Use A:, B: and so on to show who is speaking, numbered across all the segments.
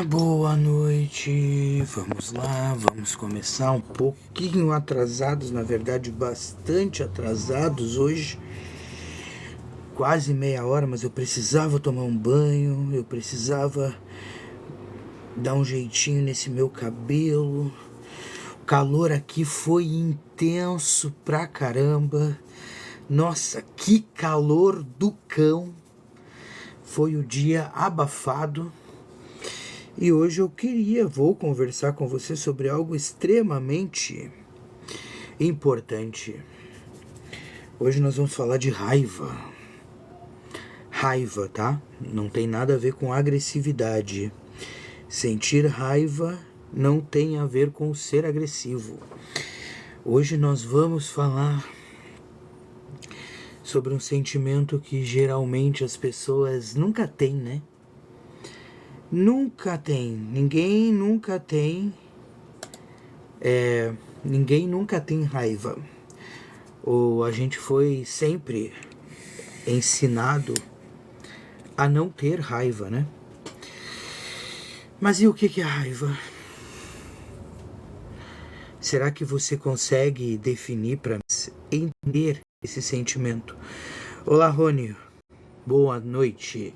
A: Boa noite. Vamos lá, vamos começar um pouquinho atrasados, na verdade bastante atrasados hoje. Quase meia hora, mas eu precisava tomar um banho, eu precisava dar um jeitinho nesse meu cabelo. O calor aqui foi intenso pra caramba. Nossa, que calor do cão. Foi o dia abafado. E hoje vou conversar com você sobre algo extremamente importante. Hoje nós vamos falar de raiva. Raiva, tá? Não tem nada a ver com agressividade. Sentir raiva não tem a ver com ser agressivo. Hoje nós vamos falar sobre um sentimento que geralmente as pessoas nunca têm, né? Nunca tem, ninguém nunca tem raiva. Ou a gente foi sempre ensinado a não ter raiva, né? Mas e o que é raiva? Será que você consegue definir para entender esse sentimento? Olá, Rony. Boa noite.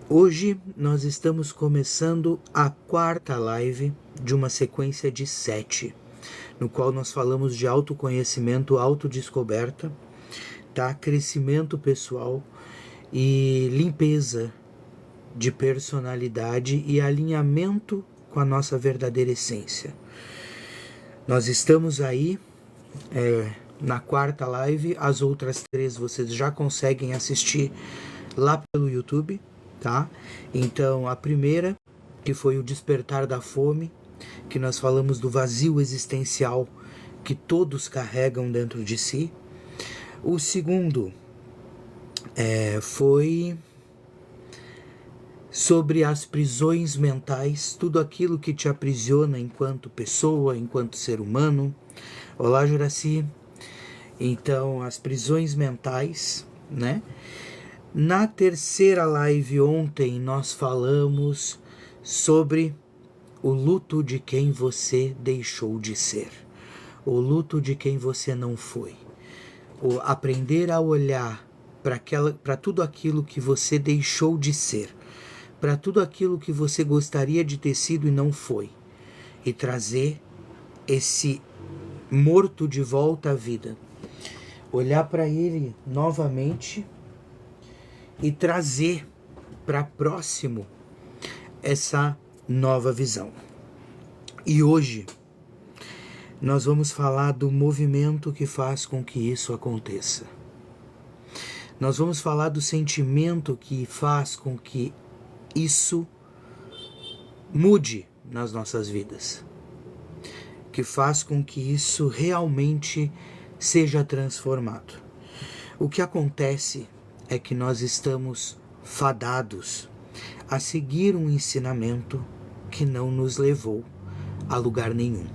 A: Hoje nós estamos começando a quarta live de uma sequência de 7, no qual nós falamos de autoconhecimento, autodescoberta, tá? Crescimento pessoal e limpeza de personalidade e alinhamento com a nossa verdadeira essência. Nós estamos aí na quarta live, as outras 3 vocês já conseguem assistir lá pelo YouTube. Tá? Então a primeira, que foi o despertar da fome, que nós falamos do vazio existencial que todos carregam dentro de si. O segundo foi sobre as prisões mentais, tudo aquilo que te aprisiona enquanto pessoa, enquanto ser humano. Olá, Juraci. Então, as prisões mentais, né? Na terceira live ontem nós falamos sobre o luto de quem você deixou de ser, o luto de quem você não foi, o aprender a olhar para tudo aquilo que você deixou de ser, para tudo aquilo que você gostaria de ter sido e não foi, e trazer esse morto de volta à vida, olhar para ele novamente e trazer para próximo essa nova visão. E hoje nós vamos falar do movimento que faz com que isso aconteça. Nós vamos falar do sentimento que faz com que isso mude nas nossas vidas, que faz com que isso realmente seja transformado. O que acontece é que nós estamos fadados a seguir um ensinamento que não nos levou a lugar nenhum.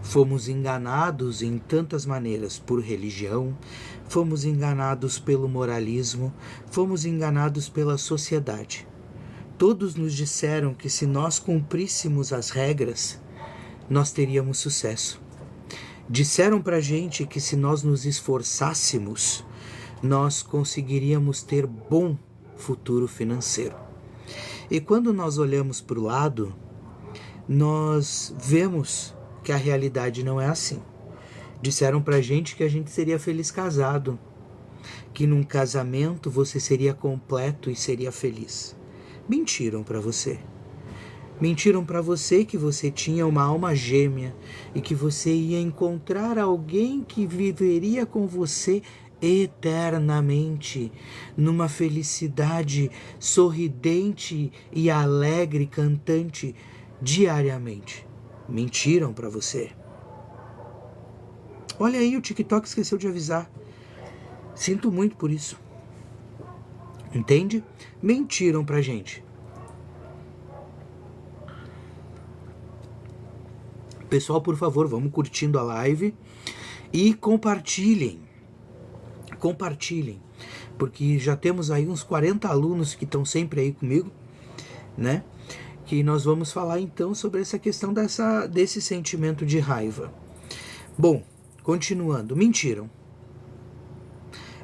A: Fomos enganados em tantas maneiras por religião, fomos enganados pelo moralismo, fomos enganados pela sociedade. Todos nos disseram que se nós cumpríssemos as regras, nós teríamos sucesso. Disseram pra gente que se nós nos esforçássemos, nós conseguiríamos ter bom futuro financeiro. E quando nós olhamos para o lado, nós vemos que a realidade não é assim. Disseram pra gente que a gente seria feliz casado, que num casamento você seria completo e seria feliz. Mentiram pra você. Mentiram para você que você tinha uma alma gêmea e que você ia encontrar alguém que viveria com você eternamente, numa felicidade sorridente e alegre, cantante diariamente. Mentiram para você. Olha aí, o TikTok esqueceu de avisar. Sinto muito por isso. Entende? Mentiram pra gente. Pessoal, por favor, vamos curtindo a live e compartilhem. compartilhem, porque já temos aí uns 40 alunos que estão sempre aí comigo, né? Que nós vamos falar então sobre essa questão desse sentimento de raiva. Bom, continuando, mentiram.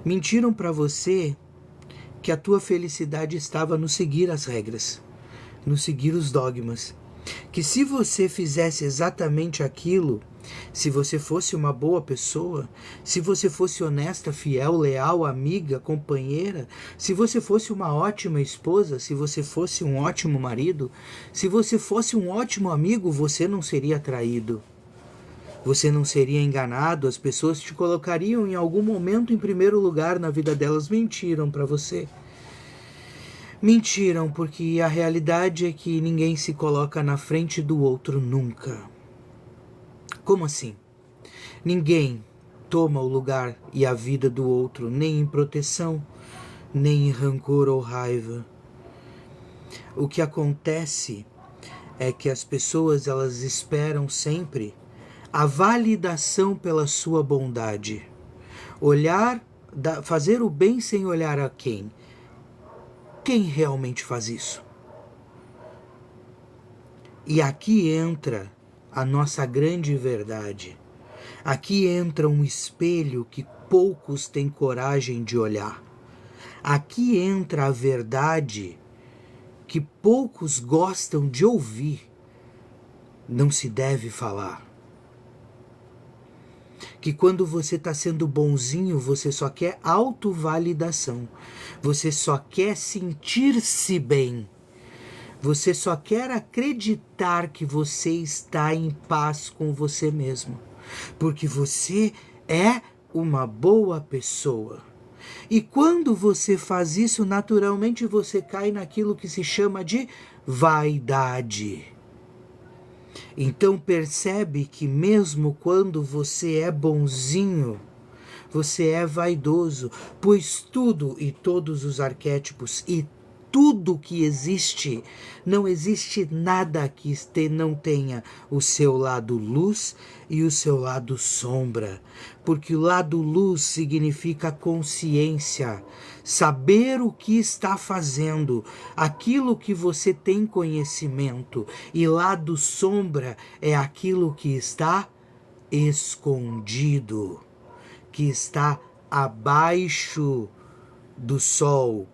A: Mentiram para você que a tua felicidade estava no seguir as regras, no seguir os dogmas. Que se você fizesse exatamente aquilo, se você fosse uma boa pessoa, se você fosse honesta, fiel, leal, amiga, companheira, se você fosse uma ótima esposa, se você fosse um ótimo marido, se você fosse um ótimo amigo, você não seria traído. Você não seria enganado, as pessoas te colocariam em algum momento em primeiro lugar na vida delas. Mentiram para você. Mentiram porque a realidade é que ninguém se coloca na frente do outro nunca. Como assim? Ninguém toma o lugar e a vida do outro, nem em proteção, nem em rancor ou raiva. O que acontece é que as pessoas elas esperam sempre a validação pela sua bondade. Fazer o bem sem olhar a quem? Quem realmente faz isso? E aqui entra a nossa grande verdade. Aqui entra um espelho que poucos têm coragem de olhar. Aqui entra a verdade que poucos gostam de ouvir. Não se deve falar. Que quando você está sendo bonzinho, você só quer autovalidação. Você só quer sentir-se bem. Você só quer acreditar que você está em paz com você mesmo. Porque você é uma boa pessoa. E quando você faz isso, naturalmente você cai naquilo que se chama de vaidade. Então percebe que mesmo quando você é bonzinho, você é vaidoso, pois tudo e todos os arquétipos e tudo que existe, não existe nada que não tenha o seu lado luz e o seu lado sombra, porque o lado luz significa consciência, saber o que está fazendo, aquilo que você tem conhecimento, e lado sombra é aquilo que está escondido, que está abaixo do sol,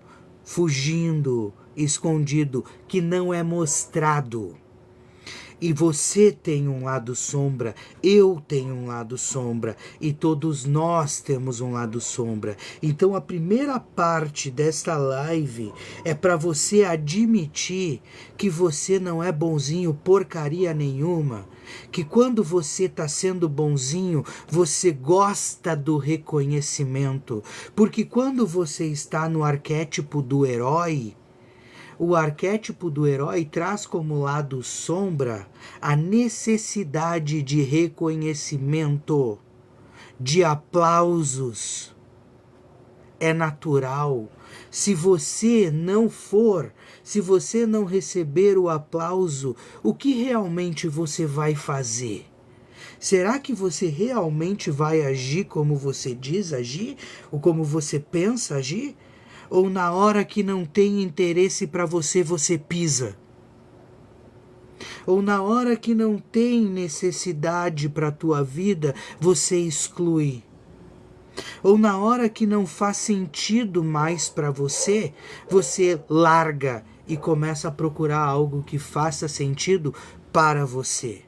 A: fugindo, escondido, que não é mostrado. E você tem um lado sombra, eu tenho um lado sombra, e todos nós temos um lado sombra. Então a primeira parte desta live é para você admitir que você não é bonzinho porcaria nenhuma, que quando você está sendo bonzinho, você gosta do reconhecimento, porque quando você está no arquétipo do herói, o arquétipo do herói traz como lado sombra a necessidade de reconhecimento, de aplausos. É natural. Se você não receber o aplauso, o que realmente você vai fazer? Será que você realmente vai agir como você diz agir? Ou como você pensa agir? Ou na hora que não tem interesse para você, você pisa? Ou na hora que não tem necessidade para a tua vida, você exclui? Ou na hora que não faz sentido mais para você, você larga e começa a procurar algo que faça sentido para você?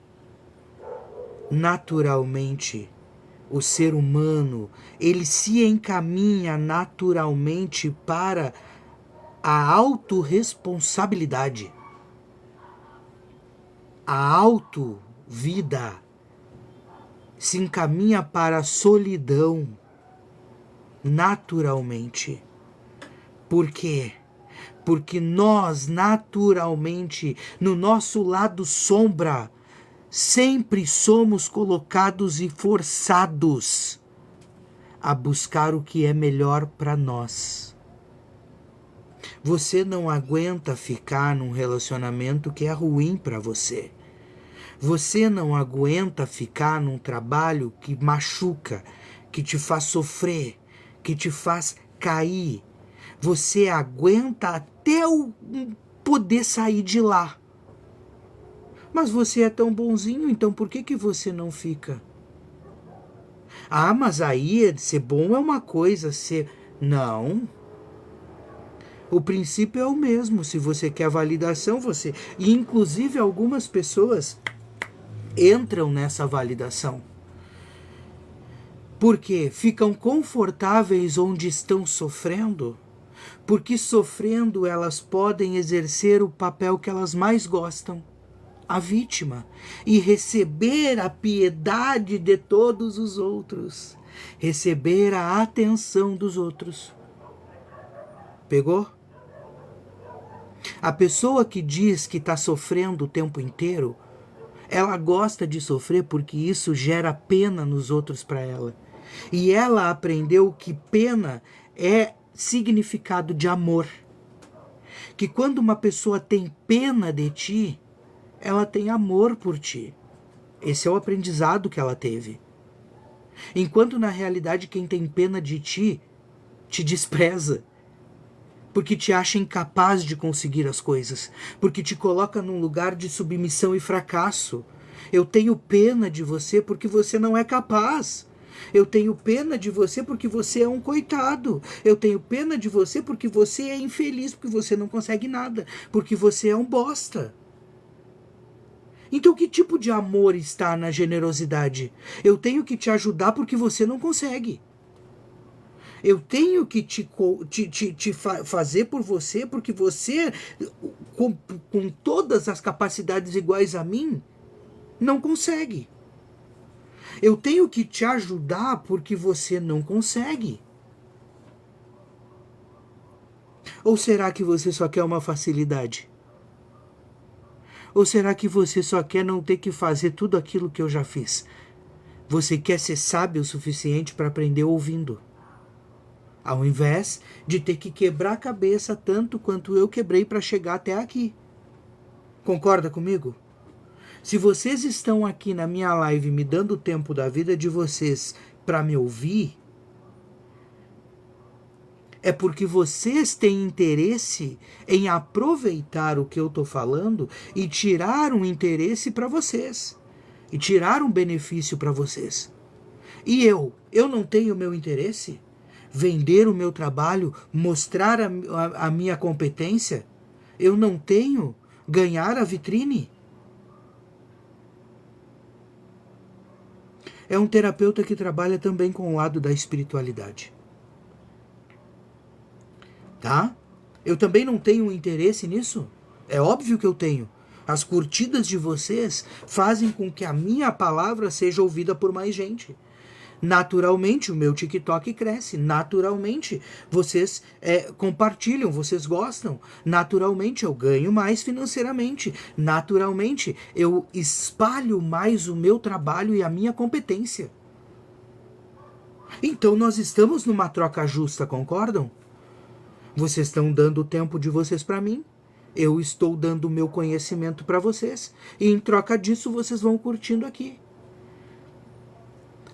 A: Naturalmente, o ser humano, ele se encaminha naturalmente para a autorresponsabilidade, a autovida, se encaminha para a solidão, naturalmente. Por quê? Porque nós, naturalmente, no nosso lado sombra, sempre somos colocados e forçados a buscar o que é melhor para nós. Você não aguenta ficar num relacionamento que é ruim para você. Você não aguenta ficar num trabalho que machuca, que te faz sofrer, que te faz cair. Você aguenta até o poder sair de lá. Mas você é tão bonzinho, então por que você não fica? Ah, mas aí ser bom é uma coisa, ser... Não. O princípio é o mesmo. Se você quer validação, você... E inclusive algumas pessoas entram nessa validação. Porque ficam confortáveis onde estão sofrendo, porque sofrendo elas podem exercer o papel que elas mais gostam, a vítima, e receber a piedade de todos os outros, receber a atenção dos outros. Pegou? A pessoa que diz que está sofrendo o tempo inteiro, ela gosta de sofrer porque isso gera pena nos outros para ela. E ela aprendeu que pena é significado de amor. Que quando uma pessoa tem pena de ti, ela tem amor por ti. Esse é o aprendizado que ela teve. Enquanto na realidade quem tem pena de ti, te despreza. Porque te acha incapaz de conseguir as coisas. Porque te coloca num lugar de submissão e fracasso. Eu tenho pena de você porque você não é capaz. Eu tenho pena de você porque você é um coitado. Eu tenho pena de você porque você é infeliz, porque você não consegue nada, porque você é um bosta. Então que tipo de amor está na generosidade? Eu tenho que te ajudar porque você não consegue. Eu tenho que fazer por você porque você, com todas as capacidades iguais a mim, não consegue. Eu tenho que te ajudar porque você não consegue. Ou será que você só quer uma facilidade? Ou será que você só quer não ter que fazer tudo aquilo que eu já fiz? Você quer ser sábio o suficiente para aprender ouvindo, ao invés de ter que quebrar a cabeça tanto quanto eu quebrei para chegar até aqui. Concorda comigo? Se vocês estão aqui na minha live me dando o tempo da vida de vocês para me ouvir, é porque vocês têm interesse em aproveitar o que eu estou falando e tirar um interesse para vocês. E tirar um benefício para vocês. E eu não tenho meu interesse? Vender o meu trabalho, mostrar a minha competência? Eu não tenho ganhar a vitrine? É um terapeuta que trabalha também com o lado da espiritualidade. Tá? Eu também não tenho interesse nisso? É óbvio que eu tenho. As curtidas de vocês fazem com que a minha palavra seja ouvida por mais gente. Naturalmente o meu TikTok cresce. Naturalmente vocês compartilham, vocês gostam. Naturalmente eu ganho mais financeiramente. Naturalmente eu espalho mais o meu trabalho e a minha competência. Então nós estamos numa troca justa, concordam? Vocês estão dando o tempo de vocês para mim. Eu estou dando o meu conhecimento para vocês. E em troca disso vocês vão curtindo aqui.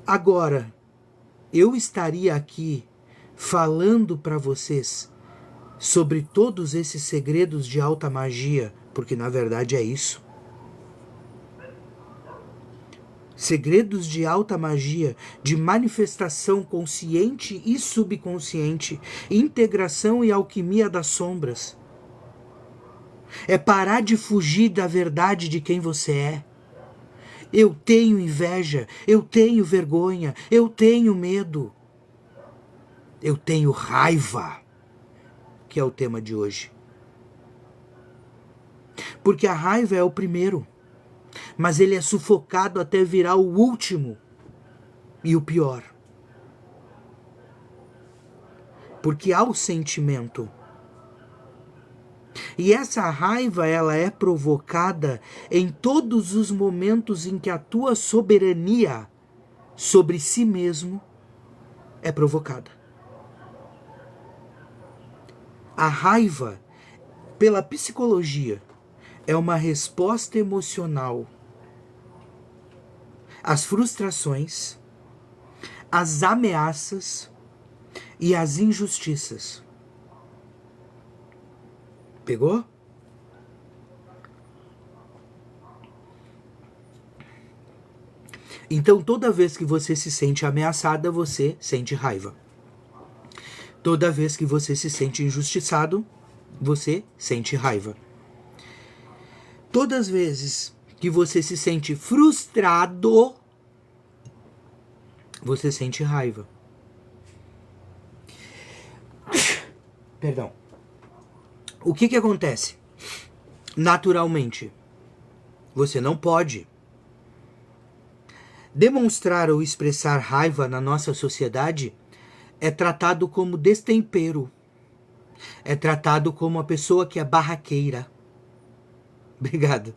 A: Agora, eu estaria aqui falando para vocês sobre todos esses segredos de alta magia, porque na verdade é isso. Segredos de alta magia, de manifestação consciente e subconsciente, integração e alquimia das sombras. É parar de fugir da verdade de quem você é. Eu tenho inveja, eu tenho vergonha, eu tenho medo. Eu tenho raiva, que é o tema de hoje. Porque a raiva é o primeiro, mas ele é sufocado até virar o último e o pior. Porque há o sentimento. E essa raiva, ela é provocada em todos os momentos em que a tua soberania sobre si mesmo é provocada. A raiva, pela psicologia, é uma resposta emocional às frustrações, às ameaças e as injustiças. Pegou? Então, toda vez que você se sente ameaçada, você sente raiva. Toda vez que você se sente injustiçado, você sente raiva. Todas as vezes que você se sente frustrado, você sente raiva. Perdão. O que acontece? Naturalmente, você não pode demonstrar ou expressar raiva na nossa sociedade. É tratado como destempero. É tratado como uma pessoa que é barraqueira. Obrigado.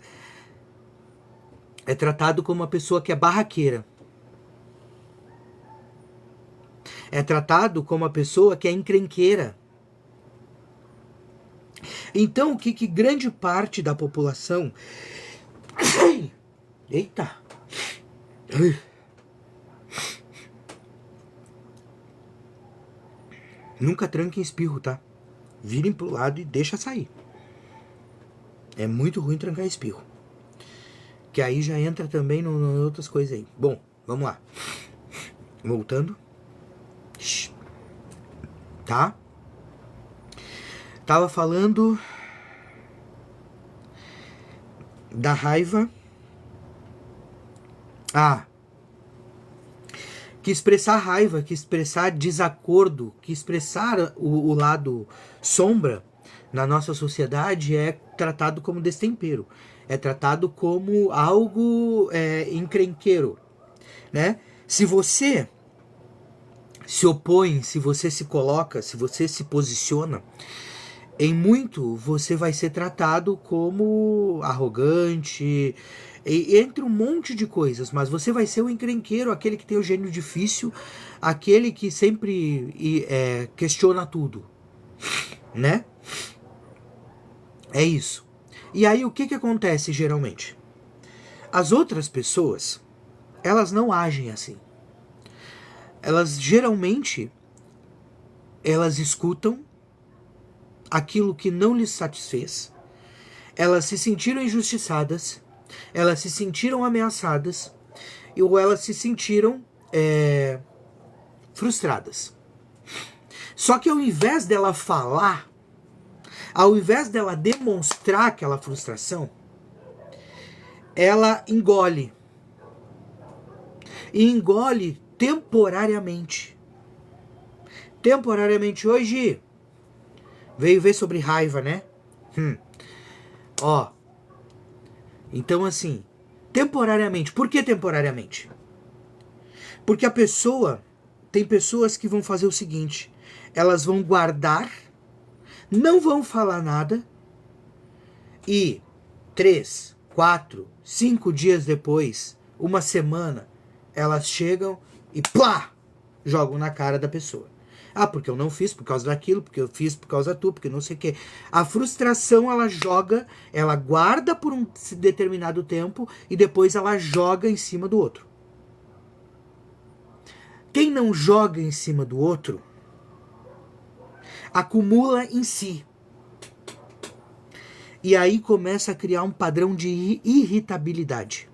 A: É tratado como uma pessoa que é barraqueira. É tratado como uma pessoa que é encrenqueira. Então, o que grande parte da população... Eita! Nunca tranquem espirro, tá? Virem pro lado e deixa sair. É muito ruim trancar espirro. Que aí já entra também em outras coisas aí. Bom, vamos lá. Voltando. Tá? Tava falando da raiva. Que expressar raiva, que expressar desacordo, que expressar o lado sombra na nossa sociedade é tratado como destempero. É tratado como algo encrenqueiro, né? Se você se opõe, se você se coloca, se você se posiciona, em muito você vai ser tratado como arrogante, entre um monte de coisas, mas você vai ser o encrenqueiro, aquele que tem o gênio difícil, aquele que sempre questiona tudo, né? É isso. E aí o que acontece geralmente? As outras pessoas, elas não agem assim. Elas geralmente, elas escutam aquilo que não lhes satisfez, elas se sentiram injustiçadas, elas se sentiram ameaçadas, ou elas se sentiram frustradas. Só que ao invés dela falar, ao invés dela demonstrar aquela frustração, ela engole. E engole temporariamente. Temporariamente. Hoje veio ver sobre raiva, né? Ó. Então, assim, temporariamente. Por que temporariamente? Porque a pessoa... Tem pessoas que vão fazer o seguinte. Elas vão guardar, não vão falar nada, e 3, 4, 5 dias depois, uma semana, elas chegam e plá! Jogam na cara da pessoa. Ah, porque eu não fiz por causa daquilo, porque eu fiz por causa da tua, porque não sei o quê. A frustração ela joga, ela guarda por um determinado tempo e depois ela joga em cima do outro. Quem não joga em cima do outro, acumula em si. E aí começa a criar um padrão de irritabilidade.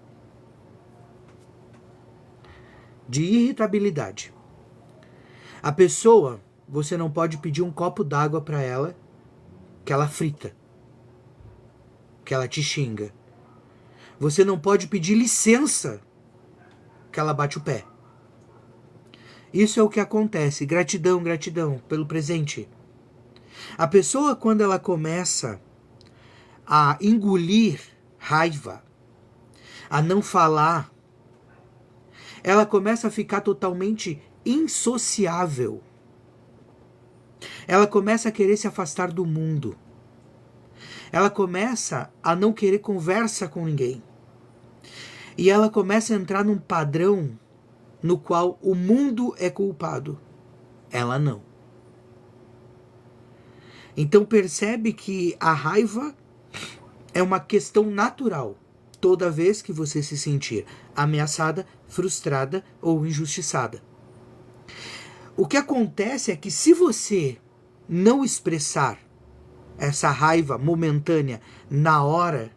A: De irritabilidade. A pessoa, você não pode pedir um copo d'água para ela, que ela frita, que ela te xinga. Você não pode pedir licença, que ela bate o pé. Isso é o que acontece. Gratidão, gratidão pelo presente. A pessoa, quando ela começa a engolir raiva, a não falar, ela começa a ficar totalmente insociável. Ela começa a querer se afastar do mundo. Ela começa a não querer conversa com ninguém. E ela começa a entrar num padrão no qual o mundo é culpado. Ela não. Então percebe que a raiva é uma questão natural. Toda vez que você se sentir ameaçada, frustrada ou injustiçada. O que acontece é que se você não expressar essa raiva momentânea na hora,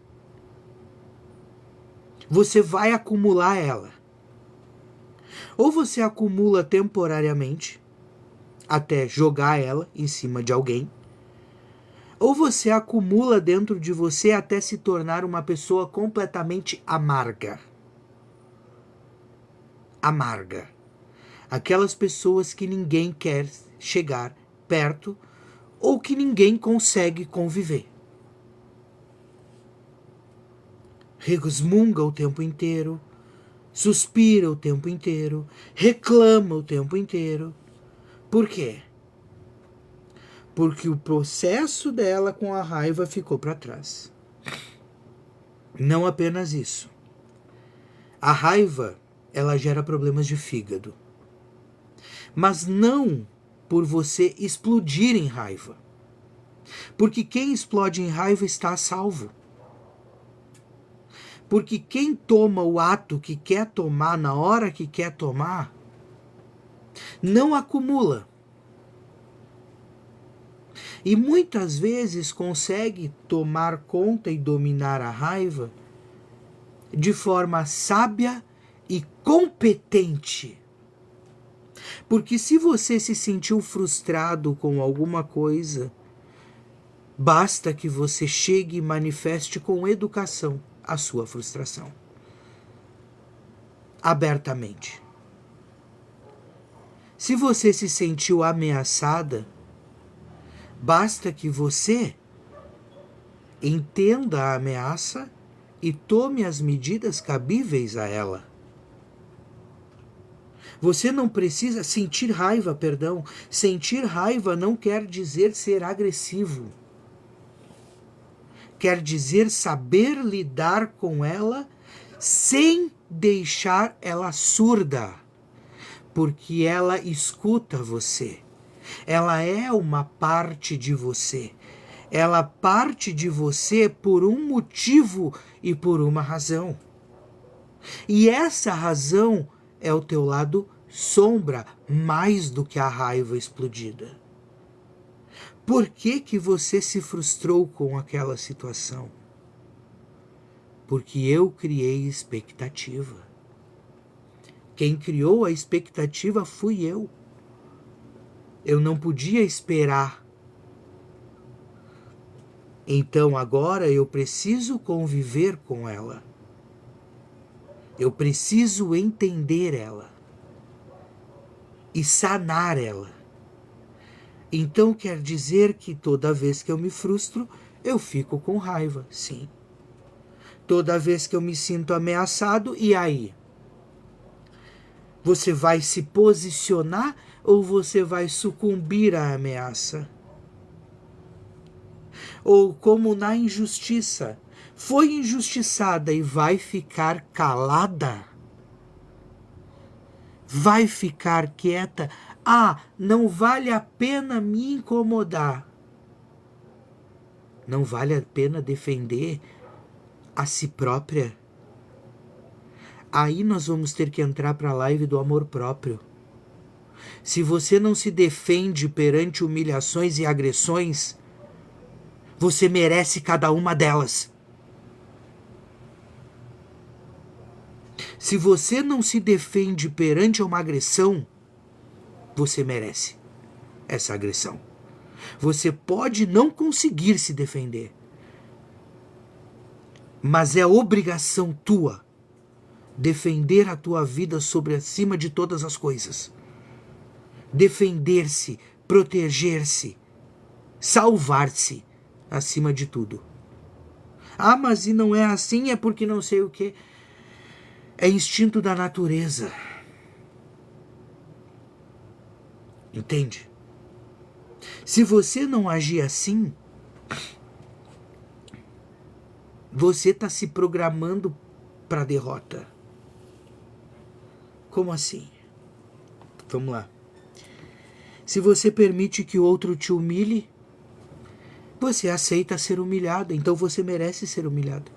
A: você vai acumular ela. Ou você acumula temporariamente, até jogar ela em cima de alguém, ou você acumula dentro de você até se tornar uma pessoa completamente amarga. Amarga. Aquelas pessoas que ninguém quer chegar perto ou que ninguém consegue conviver. Resmunga o tempo inteiro, suspira o tempo inteiro, reclama o tempo inteiro. Por quê? Porque o processo dela com a raiva ficou para trás. Não apenas isso. A raiva, ela gera problemas de fígado. Mas não por você explodir em raiva. Porque quem explode em raiva está a salvo. Porque quem toma o ato que quer tomar na hora que quer tomar, não acumula. E muitas vezes consegue tomar conta e dominar a raiva de forma sábia e competente. Porque se você se sentiu frustrado com alguma coisa, basta que você chegue e manifeste com educação a sua frustração. Abertamente. Se você se sentiu ameaçada, basta que você entenda a ameaça e tome as medidas cabíveis a ela. Você não precisa sentir raiva, perdão. Sentir raiva não quer dizer ser agressivo. Quer dizer saber lidar com ela sem deixar ela surda, porque ela escuta você. Ela é uma parte de você. Ela parte de você por um motivo e por uma razão. E essa razão é o teu lado sombra, mais do que a raiva explodida. Por que que você se frustrou com aquela situação? Porque eu criei expectativa. Quem criou a expectativa fui eu. Eu não podia esperar. Então agora eu preciso conviver com ela. Eu preciso entender ela. E sanar ela. Então quer dizer que toda vez que eu me frustro, eu fico com raiva, sim. Toda vez que eu me sinto ameaçado, e aí? Você vai se posicionar ou você vai sucumbir à ameaça? Ou como na injustiça, foi injustiçada e vai ficar calada? Vai ficar quieta? Ah, não vale a pena me incomodar. Não vale a pena defender a si própria? Aí nós vamos ter que entrar para a live do amor próprio. Se você não se defende perante humilhações e agressões, você merece cada uma delas. Se você não se defende perante uma agressão, você merece essa agressão. Você pode não conseguir se defender, mas é obrigação tua defender a tua vida sobre acima de todas as coisas. Defender-se, proteger-se, salvar-se acima de tudo. Ah, mas e não é assim, é porque não sei o quê. É instinto da natureza. Entende? Se você não agir assim, você está se programando para a derrota. Como assim? Vamos lá. Se você permite que o outro te humilhe, você aceita ser humilhado, então você merece ser humilhado.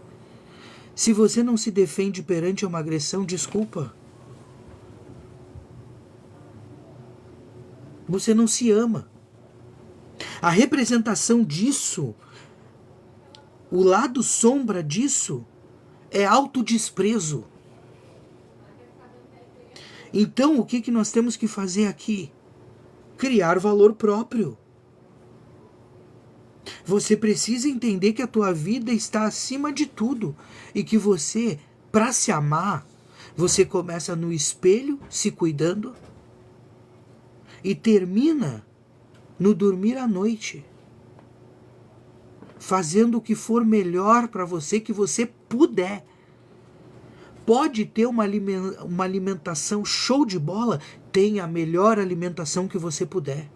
A: Se você não se defende perante uma agressão, desculpa. Você não se ama. A representação disso, o lado sombra disso, é autodesprezo. Então, o que nós temos que fazer aqui? Criar valor próprio. Você precisa entender que a tua vida está acima de tudo e que você, para se amar, você começa no espelho, se cuidando, e termina no dormir à noite, fazendo o que for melhor para você, que você puder. Pode ter uma alimentação show de bola, tenha a melhor alimentação que você puder.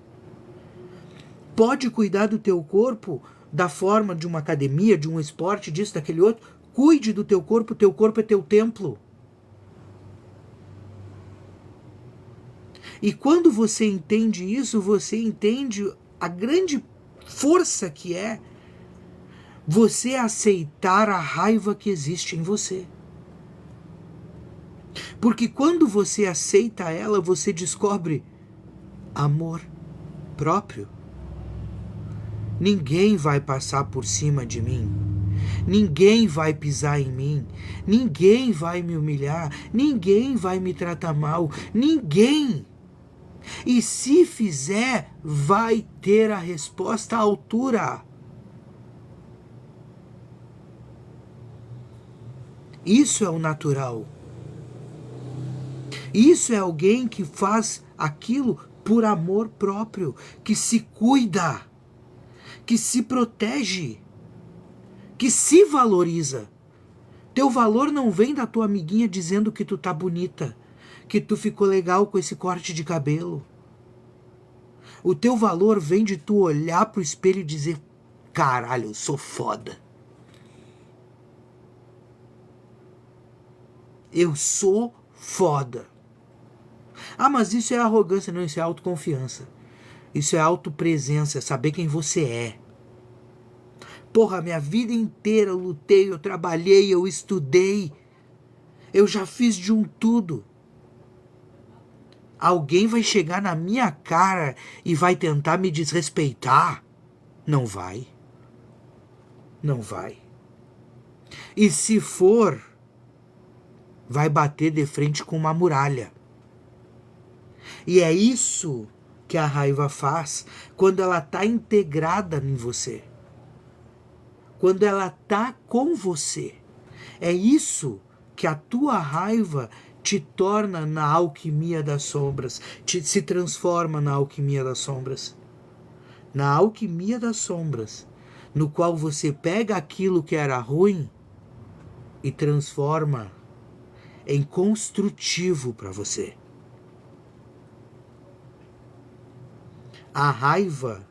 A: Pode cuidar do teu corpo da forma de uma academia, de um esporte, disso, daquele outro. Cuide do teu corpo é teu templo. E quando você entende isso, você entende a grande força que é você aceitar a raiva que existe em você. Porque quando você aceita ela, você descobre amor próprio. Ninguém vai passar por cima de mim. Ninguém vai pisar em mim. Ninguém vai me humilhar. Ninguém vai me tratar mal. Ninguém. E se fizer, vai ter a resposta à altura. Isso é o natural. Isso é alguém que faz aquilo por amor próprio, que se cuida, que se protege, que se valoriza. Teu valor não vem da tua amiguinha dizendo que tu tá bonita, que tu ficou legal com esse corte de cabelo. O teu valor vem de tu olhar pro espelho e dizer: caralho, eu sou foda. Eu sou foda. Ah, mas isso é arrogância. Não, isso é autoconfiança. Isso é autopresença, é saber quem você é. Porra, minha vida inteira eu lutei, eu trabalhei, eu estudei. Eu já fiz de um tudo. Alguém vai chegar na minha cara e vai tentar me desrespeitar? Não vai. Não vai. E se for, vai bater de frente com uma muralha. E é isso que a raiva faz quando ela está integrada em você. Quando ela está com você. É isso que a tua raiva te torna na alquimia das sombras. Se transforma na alquimia das sombras. Na alquimia das sombras. No qual você pega aquilo que era ruim e transforma em construtivo para você. A raiva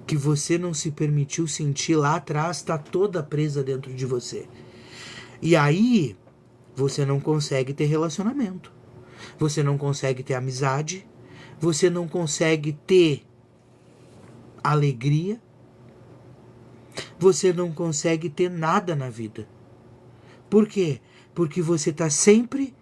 A: que você não se permitiu sentir lá atrás está toda presa dentro de você. E aí você não consegue ter relacionamento. Você não consegue ter amizade. Você não consegue ter alegria. Você não consegue ter nada na vida. Por quê? Porque você está sempre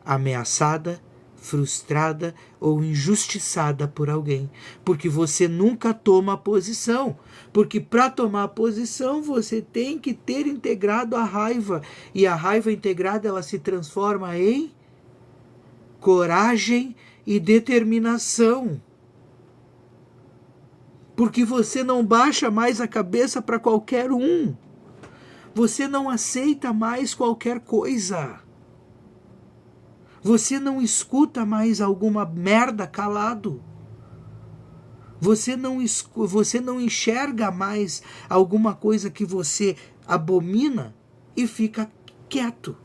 A: ameaçada, frustrada ou injustiçada por alguém. Porque você nunca toma posição. Porque para tomar posição você tem que ter integrado a raiva. E a raiva integrada ela se transforma em coragem e determinação. Porque você não baixa mais a cabeça para qualquer um. Você não aceita mais qualquer coisa. Você não escuta mais alguma merda calado. Você não enxerga mais alguma coisa que você abomina e fica quieto.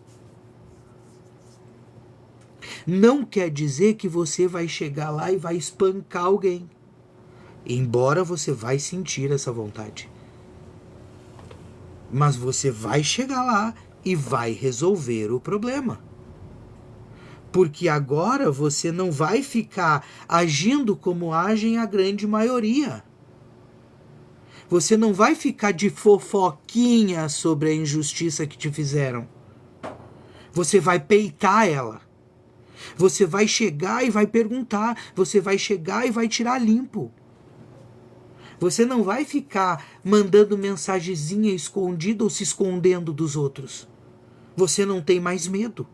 A: Não quer dizer que você vai chegar lá e vai espancar alguém. Embora você vai sentir essa vontade. Mas você vai chegar lá e vai resolver o problema. Porque agora você não vai ficar agindo como agem a grande maioria. Você não vai ficar de fofoquinha sobre a injustiça que te fizeram. Você vai peitar ela. Você vai chegar e vai perguntar. Você vai chegar e vai tirar limpo. Você não vai ficar mandando mensagenzinha escondida ou se escondendo dos outros. Você não tem mais medo.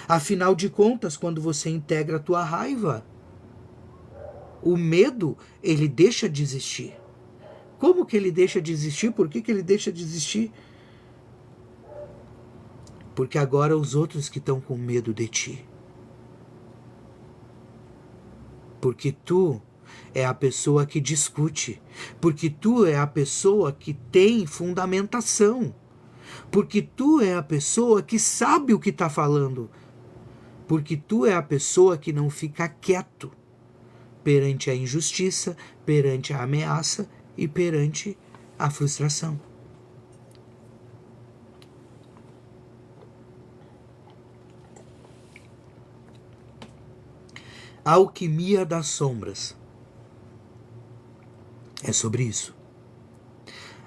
A: Afinal de contas, quando você integra a tua raiva, o medo, ele deixa de existir. Como que ele deixa de existir? Por que ele deixa de existir? Porque agora os outros que estão com medo de ti. Porque tu é a pessoa que discute. Porque tu é a pessoa que tem fundamentação. Porque tu é a pessoa que sabe o que está falando. Porque tu é a pessoa que não fica quieto perante a injustiça, perante a ameaça e perante a frustração. A alquimia das sombras é sobre isso.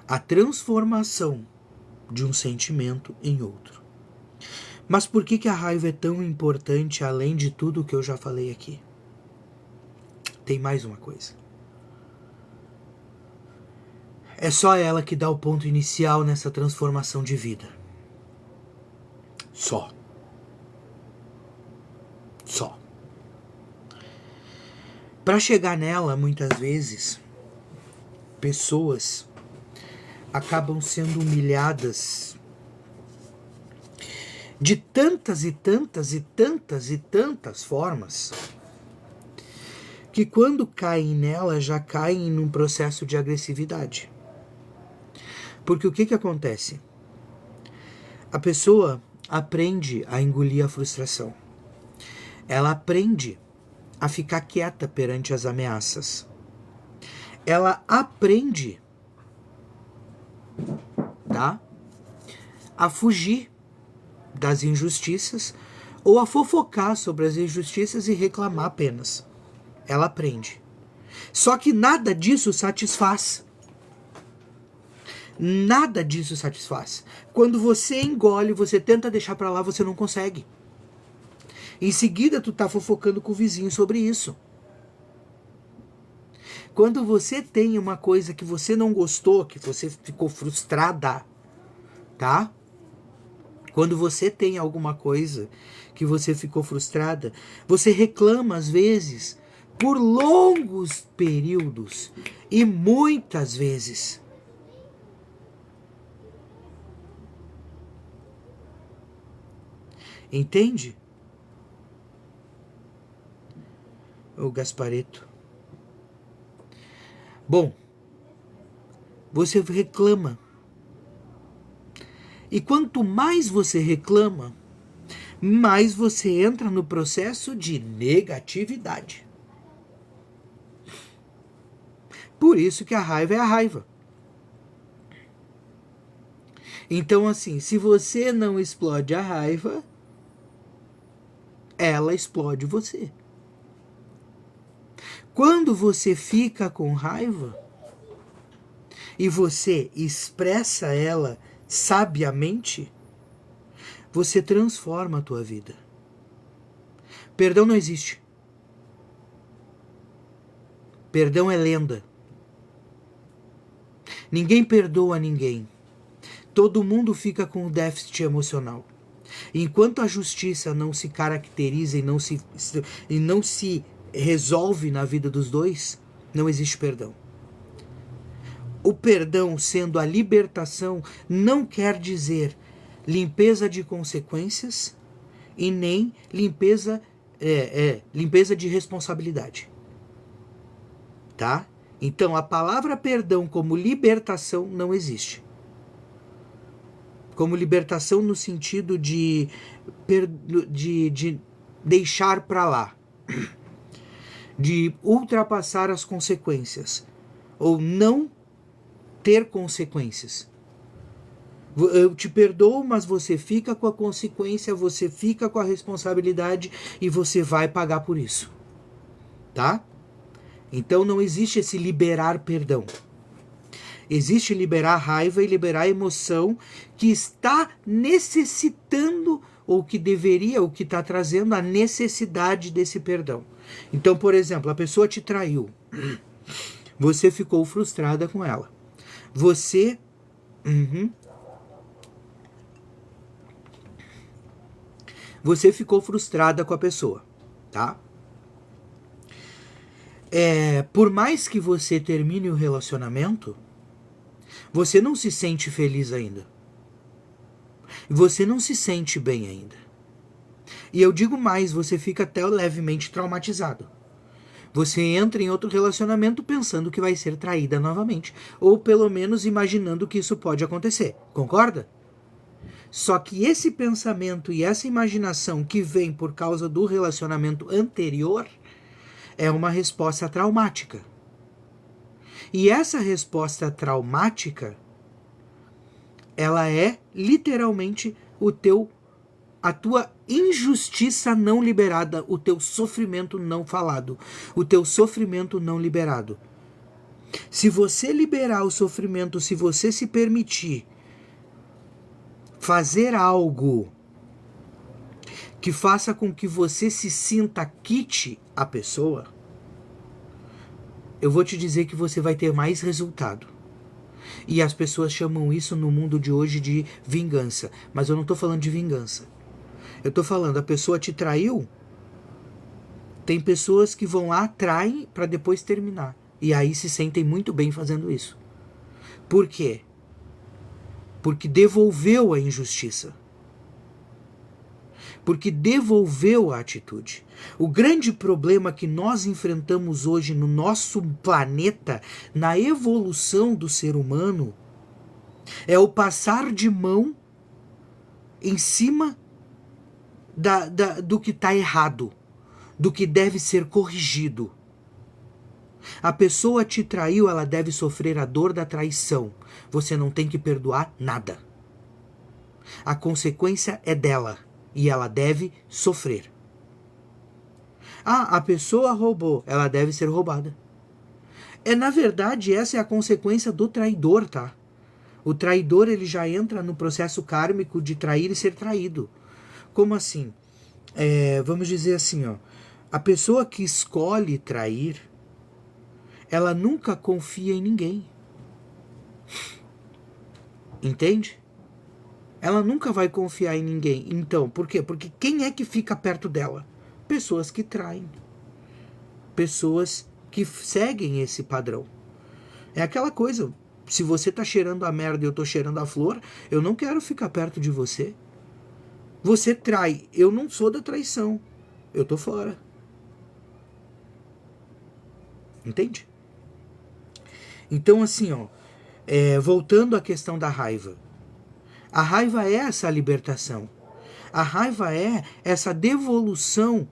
A: A transformação de um sentimento em outro. Mas por que a raiva é tão importante, além de tudo que eu já falei aqui? Tem mais uma coisa. É só ela que dá o ponto inicial nessa transformação de vida. Só. Para chegar nela, muitas vezes, pessoas acabam sendo humilhadas de tantas e tantas e tantas e tantas formas, que quando caem nela, já caem num processo de agressividade. Porque o que acontece? A pessoa aprende a engolir a frustração. Ela aprende a ficar quieta perante as ameaças. Ela aprende, tá? A fugir das injustiças ou a fofocar sobre as injustiças e reclamar apenas. Ela aprende. Só que nada disso satisfaz. Nada disso satisfaz. Quando você engole, você tenta deixar pra lá, você não consegue. Em seguida, tu tá fofocando com o vizinho sobre isso. Quando você tem uma coisa que você não gostou, que você ficou frustrada, tá? Quando você tem alguma coisa que você ficou frustrada, você reclama às vezes por longos períodos e muitas vezes. Entende? O Gaspareto. Bom, você reclama. E quanto mais você reclama, mais você entra no processo de negatividade. Por isso que a raiva é a raiva. Então, assim, se você não explode a raiva, ela explode você. Quando você fica com raiva e você expressa ela sabiamente, você transforma a tua vida. Perdão não existe. Perdão é lenda. Ninguém perdoa ninguém. Todo mundo fica com déficit emocional. Enquanto a justiça não se caracteriza e não se resolve na vida dos dois, não existe perdão. O perdão, sendo a libertação, não quer dizer limpeza de consequências e nem limpeza de responsabilidade. Tá? Então, a palavra perdão como libertação não existe. Como libertação no sentido de deixar para lá, de ultrapassar as consequências, ou não ter consequências. Eu te perdoo, mas você fica com a consequência, você fica com a responsabilidade e você vai pagar por isso. Tá? Então não existe esse liberar perdão. Existe liberar raiva e liberar emoção que está necessitando ou o que deveria, o que está trazendo a necessidade desse perdão. Então, por exemplo, a pessoa te traiu. Você ficou frustrada com ela. Você... Você ficou frustrada com a pessoa, tá? Por mais que você termine o relacionamento, você não se sente feliz ainda. Você não se sente bem ainda. E eu digo mais, você fica até levemente traumatizado. Você entra em outro relacionamento pensando que vai ser traída novamente. Ou pelo menos imaginando que isso pode acontecer. Concorda? Só que esse pensamento e essa imaginação que vem por causa do relacionamento anterior é uma resposta traumática. E essa resposta traumática, ela é literalmente a tua injustiça não liberada, o teu sofrimento não falado, o teu sofrimento não liberado. Se você liberar o sofrimento, se você se permitir fazer algo que faça com que você se sinta quite a pessoa, eu vou te dizer que você vai ter mais resultado. E as pessoas chamam isso no mundo de hoje de vingança. Mas eu não estou falando de vingança. Eu estou falando, a pessoa te traiu, tem pessoas que vão lá, traem para depois terminar. E aí se sentem muito bem fazendo isso. Por quê? Porque devolveu a injustiça. Porque devolveu a atitude. O grande problema que nós enfrentamos hoje no nosso planeta, na evolução do ser humano, é o passar de mão em cima do que está errado, do que deve ser corrigido. A pessoa te traiu, ela deve sofrer a dor da traição. Você não tem que perdoar nada. A consequência é dela e ela deve sofrer. A pessoa roubou, ela deve ser roubada. Na verdade, essa é a consequência do traidor, tá? O traidor, ele já entra no processo kármico de trair e ser traído. Como assim? Vamos dizer assim, ó. A pessoa que escolhe trair, ela nunca confia em ninguém. Entende? Ela nunca vai confiar em ninguém. Então, por quê? Porque quem é que fica perto dela? Pessoas que traem. Pessoas que seguem esse padrão. É aquela coisa, se você tá cheirando a merda e eu tô cheirando a flor, eu não quero ficar perto de você. Você trai, eu não sou da traição. Eu tô fora. Entende? Então, assim, ó, voltando à questão da raiva. A raiva é essa libertação. A raiva é essa devolução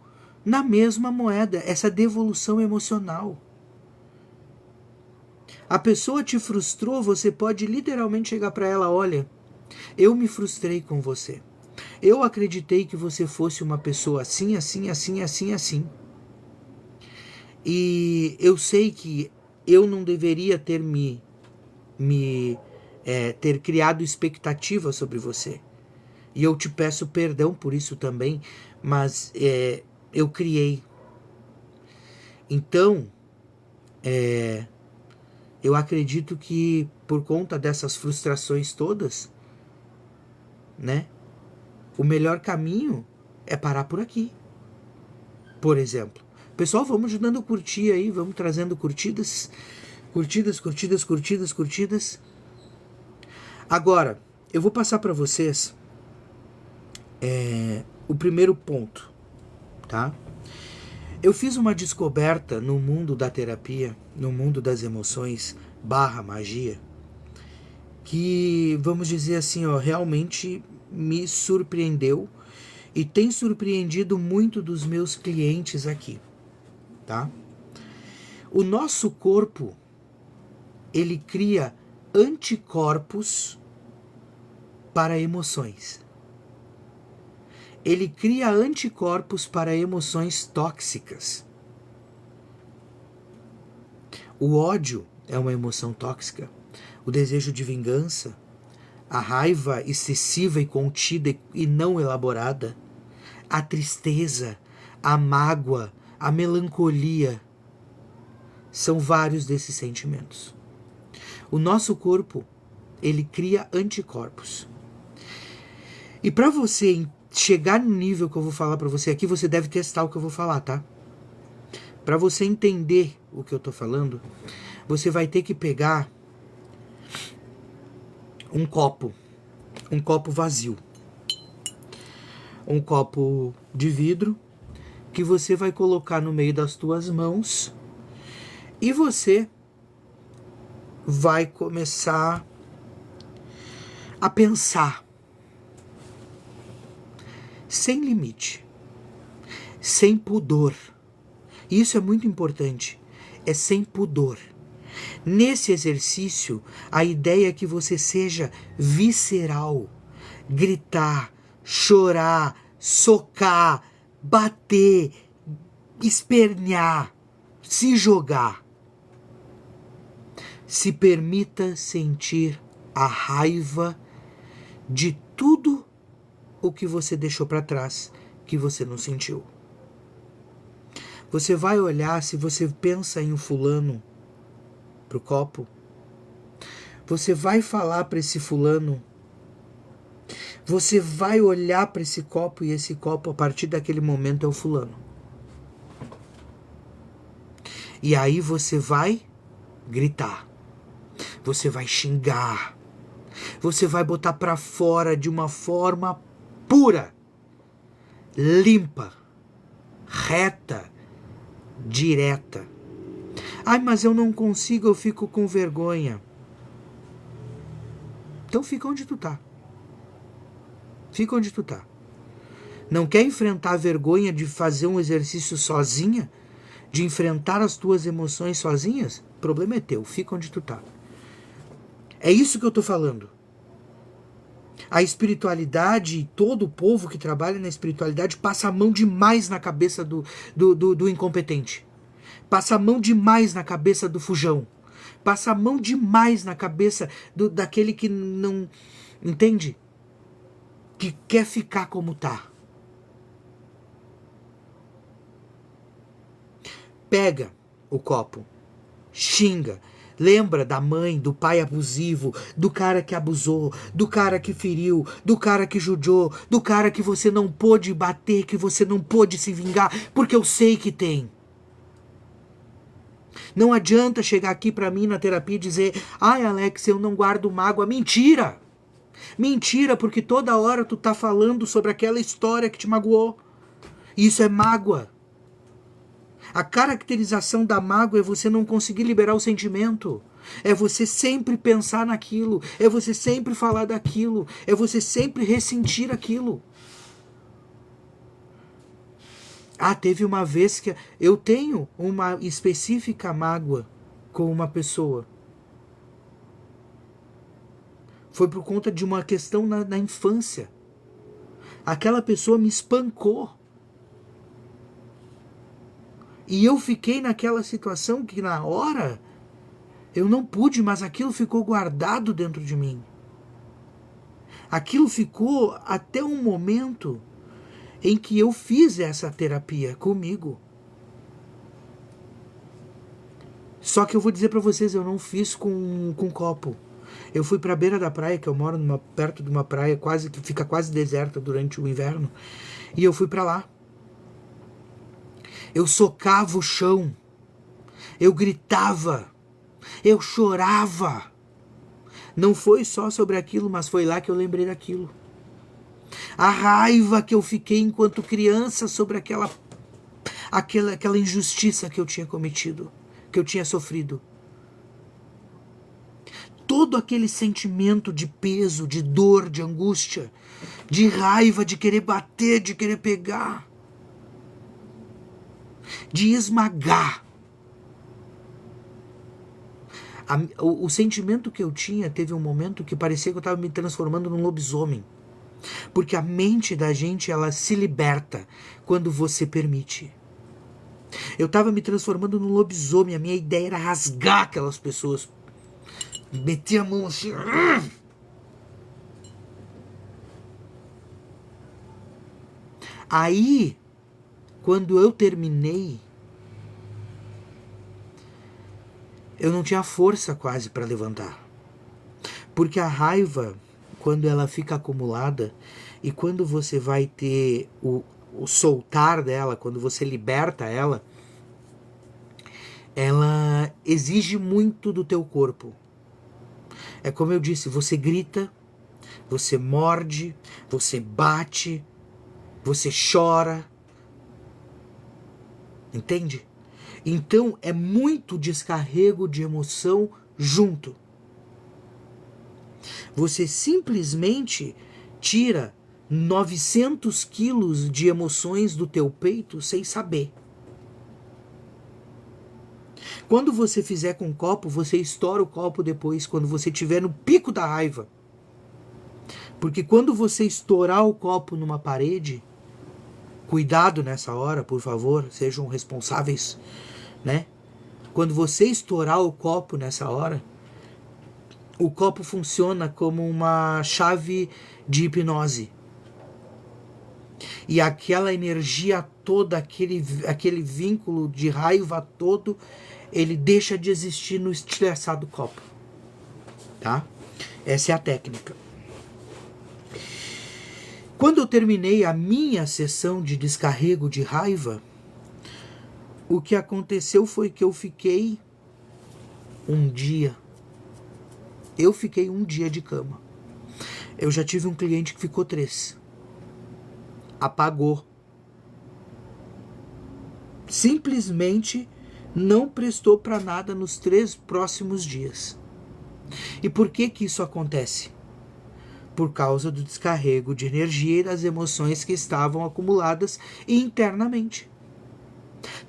A: na mesma moeda, essa devolução emocional. A pessoa te frustrou, você pode literalmente chegar para ela, olha, eu me frustrei com você. Eu acreditei que você fosse uma pessoa assim, assim, assim, assim, assim. E eu sei que eu não deveria ter ter criado expectativa sobre você. E eu te peço perdão por isso também, mas eu criei. Então, eu acredito que por conta dessas frustrações todas, né, o melhor caminho é parar por aqui. Por exemplo, pessoal, vamos ajudando a curtir aí, vamos trazendo curtidas. Agora, eu vou passar para vocês o primeiro ponto, tá? Eu fiz uma descoberta no mundo da terapia, no mundo das emoções / magia, que, vamos dizer assim, ó, realmente me surpreendeu e tem surpreendido muito dos meus clientes aqui, tá? O nosso corpo, ele cria anticorpos para emoções. Ele cria anticorpos para emoções tóxicas. O ódio é uma emoção tóxica. O desejo de vingança, a raiva excessiva e contida e não elaborada, a tristeza, a mágoa, a melancolia, são vários desses sentimentos. O nosso corpo, ele cria anticorpos. E para você chegar no nível que eu vou falar para você aqui, você deve testar o que eu vou falar, tá? Para você entender o que eu tô falando, você vai ter que pegar um copo vazio, um copo de vidro que você vai colocar no meio das tuas mãos e você vai começar a pensar sem limite, sem pudor. Isso é muito importante, é sem pudor. Nesse exercício, a ideia é que você seja visceral, gritar, chorar, socar, bater, espernear, se jogar. Se permita sentir a raiva de tudo o que você deixou para trás, que você não sentiu. Você vai olhar, se você pensa em um fulano, pro copo, você vai falar para esse fulano, você vai olhar para esse copo e esse copo a partir daquele momento é o fulano. E aí você vai gritar, você vai xingar, você vai botar para fora de uma forma pura, limpa, reta, direta. Ai, mas eu não consigo, eu fico com vergonha. Então fica onde tu tá. Fica onde tu tá. Não quer enfrentar a vergonha de fazer um exercício sozinha? De enfrentar as tuas emoções sozinhas? O problema é teu, fica onde tu tá. É isso que eu tô falando. A espiritualidade, todo o povo que trabalha na espiritualidade passa a mão demais na cabeça do incompetente. Passa a mão demais na cabeça do fujão. Passa a mão demais na cabeça daquele que não... Entende? Que quer ficar como tá. Pega o copo. Xinga. Lembra da mãe, do pai abusivo, do cara que abusou, do cara que feriu, do cara que judiou, do cara que você não pôde bater, que você não pôde se vingar, porque eu sei que tem. Não adianta chegar aqui pra mim na terapia e dizer: ai, Alex, eu não guardo mágoa. Mentira! Mentira, porque toda hora tu tá falando sobre aquela história que te magoou. Isso é mágoa. A caracterização da mágoa é você não conseguir liberar o sentimento. É você sempre pensar naquilo. É você sempre falar daquilo. É você sempre ressentir aquilo. Ah, teve uma vez que eu tenho uma específica mágoa com uma pessoa. Foi por conta de uma questão na infância. Aquela pessoa me espancou. E eu fiquei naquela situação que na hora eu não pude, mas aquilo ficou guardado dentro de mim. Aquilo ficou até um momento em que eu fiz essa terapia comigo. Só que eu vou dizer para vocês, eu não fiz com copo. Eu fui para a beira da praia, que eu moro perto de uma praia que fica quase deserta durante o inverno, e eu fui para lá. Eu socava o chão, eu gritava, eu chorava. Não foi só sobre aquilo, mas foi lá que eu lembrei daquilo. A raiva que eu fiquei enquanto criança sobre aquela injustiça que eu tinha cometido, que eu tinha sofrido. Todo aquele sentimento de peso, de dor, de angústia, de raiva, de querer bater, de querer pegar, de esmagar. O sentimento que eu tinha, teve um momento que parecia que eu estava me transformando num lobisomem. Porque a mente da gente, ela se liberta quando você permite. Eu estava me transformando num lobisomem, a minha ideia era rasgar aquelas pessoas. Meter a mão assim. Aí, quando eu terminei, eu não tinha força quase para levantar. Porque a raiva, quando ela fica acumulada, e quando você vai ter o soltar dela, quando você liberta ela exige muito do teu corpo. É como eu disse, você grita, você morde, você bate, você chora. Entende? Então é muito descarrego de emoção junto. Você simplesmente tira 900 quilos de emoções do teu peito sem saber. Quando você fizer com um copo, você estoura o copo depois, quando você estiver no pico da raiva. Porque quando você estourar o copo numa parede, cuidado nessa hora, por favor, sejam responsáveis, né? Quando você estourar o copo nessa hora, o copo funciona como uma chave de hipnose. E aquela energia toda, aquele vínculo de raiva todo, ele deixa de existir no estilhaçado copo. Tá? Essa é a técnica. Quando eu terminei a minha sessão de descarrego de raiva, o que aconteceu foi que eu fiquei um dia. Eu fiquei um dia de cama. Eu já tive um cliente que ficou 3. Apagou. Simplesmente não prestou para nada nos 3 próximos dias. E por que que isso acontece? Por causa do descarrego de energia e das emoções que estavam acumuladas internamente.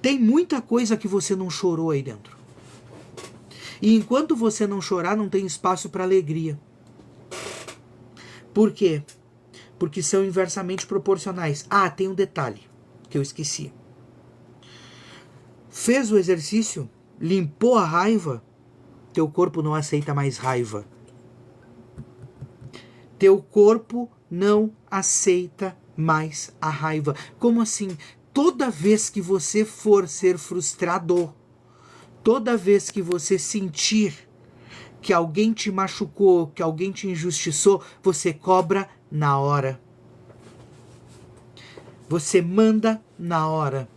A: Tem muita coisa que você não chorou aí dentro. E enquanto você não chorar, não tem espaço para alegria. Por quê? Porque são inversamente proporcionais. Ah, tem um detalhe que eu esqueci. Fez o exercício, limpou a raiva, teu corpo não aceita mais raiva. Teu corpo não aceita mais a raiva. Como assim? Toda vez que você for ser frustrado, toda vez que você sentir que alguém te machucou, que alguém te injustiçou, você cobra na hora. Você manda na hora.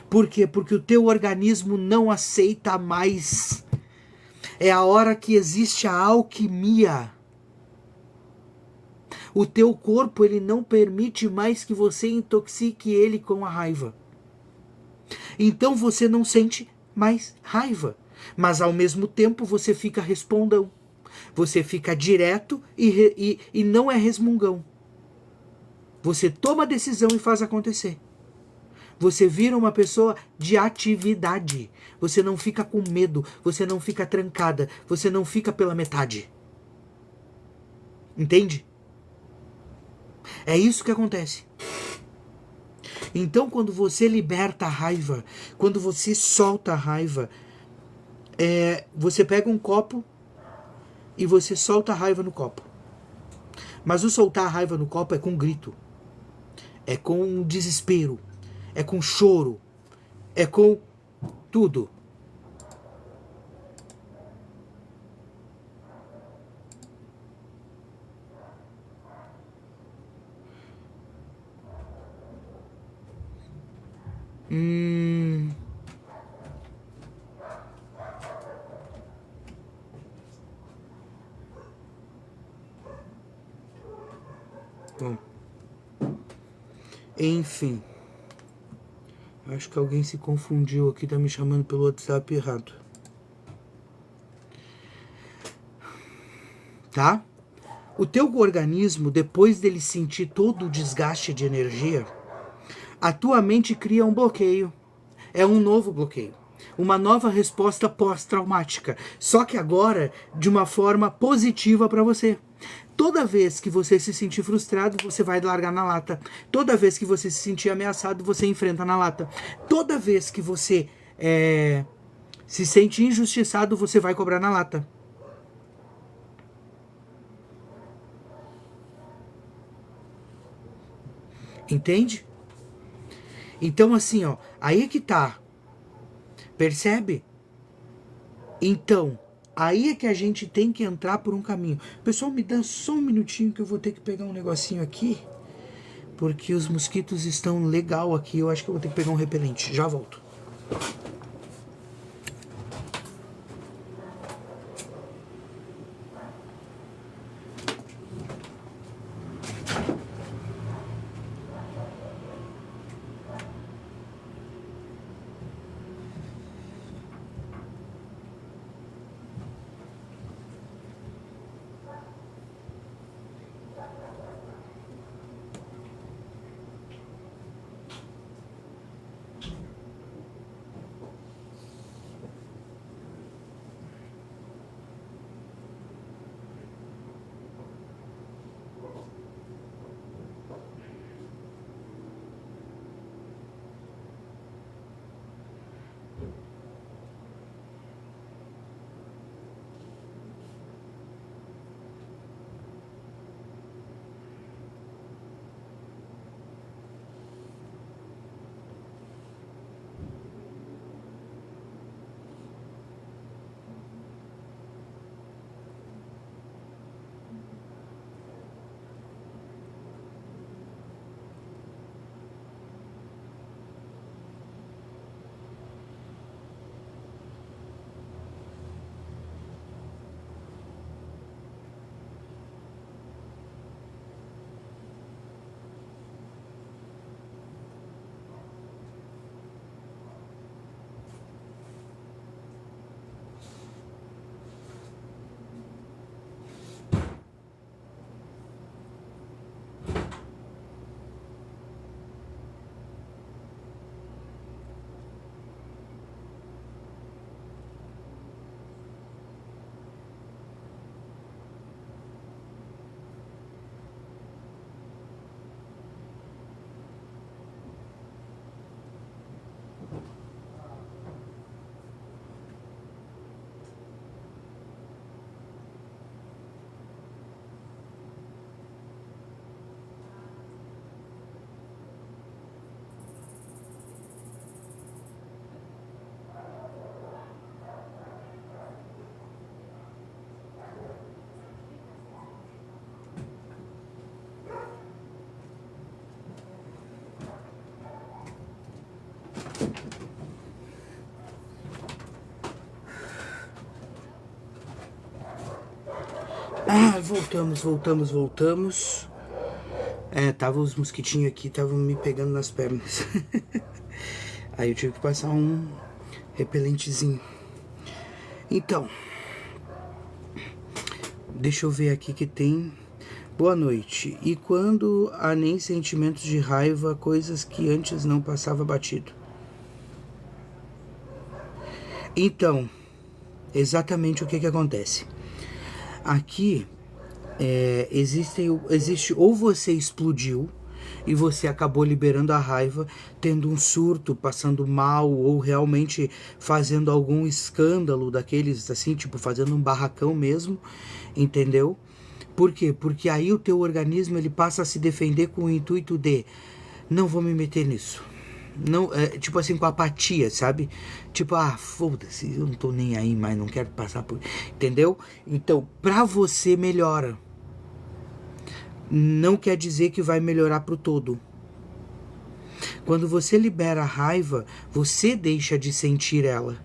A: Por quê? Porque o teu organismo não aceita mais. É a hora que existe a alquimia. O teu corpo, ele não permite mais que você intoxique ele com a raiva. Então você não sente mais raiva. Mas ao mesmo tempo você fica respondão. Você fica direto e não é resmungão. Você toma a decisão e faz acontecer. Você vira uma pessoa de atividade. Você não fica com medo. Você não fica trancada. Você não fica pela metade. Entende? É isso que acontece. Então, quando você liberta a raiva, quando você solta a raiva, você pega um copo e você solta a raiva no copo. Mas o soltar a raiva no copo é com grito. É com desespero. É com choro. É com tudo. Bom. Enfim. Acho que alguém se confundiu aqui, tá me chamando pelo WhatsApp errado. Tá? O teu organismo, depois dele sentir todo o desgaste de energia, a tua mente cria um bloqueio. É um novo bloqueio. Uma nova resposta pós-traumática. Só que agora de uma forma positiva para você. Toda vez que você se sentir frustrado, você vai largar na lata. Toda vez que você se sentir ameaçado, você enfrenta na lata. Toda vez que você se sente injustiçado, você vai cobrar na lata. Entende? Então assim, ó, aí é que tá. Percebe? Então, aí é que a gente tem que entrar por um caminho. Pessoal, me dá só um minutinho que eu vou ter que pegar um negocinho aqui, porque os mosquitos estão legal aqui. Eu acho que eu vou ter que pegar um repelente. Já volto. Ah, voltamos. É, tava os mosquitinhos aqui, estavam me pegando nas pernas. Aí eu tive que passar um repelentezinho. Então, deixa eu ver aqui que tem. Boa noite. E quando há nem sentimentos de raiva, coisas que antes não passava batido? Então, exatamente o que que acontece. Aqui existe ou você explodiu e você acabou liberando a raiva, tendo um surto, passando mal ou realmente fazendo algum escândalo daqueles assim, tipo fazendo um barracão mesmo, entendeu? Por quê? Porque aí o teu organismo ele passa a se defender com o intuito de não vou me meter nisso. Não, tipo assim, com apatia, sabe? Tipo, foda-se, eu não tô nem aí mais, não quero passar por... Entendeu? Então, pra você melhora. Não quer dizer que vai melhorar pro todo. Quando você libera a raiva, você deixa de sentir ela.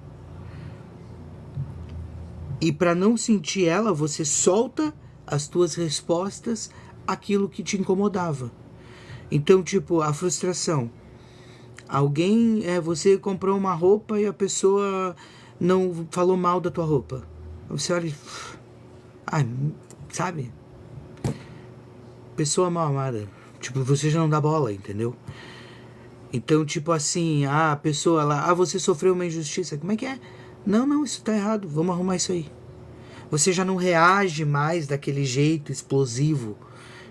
A: E para não sentir ela, você solta as tuas respostas àquilo que te incomodava. Então, tipo, a frustração. Alguém, você comprou uma roupa e a pessoa não falou mal da tua roupa. Você olha e... sabe? Pessoa mal amada. Tipo, você já não dá bola, entendeu? Então, tipo assim, a pessoa lá, você sofreu uma injustiça. Como é que é? Não, isso tá errado. Vamos arrumar isso aí. Você já não reage mais daquele jeito explosivo,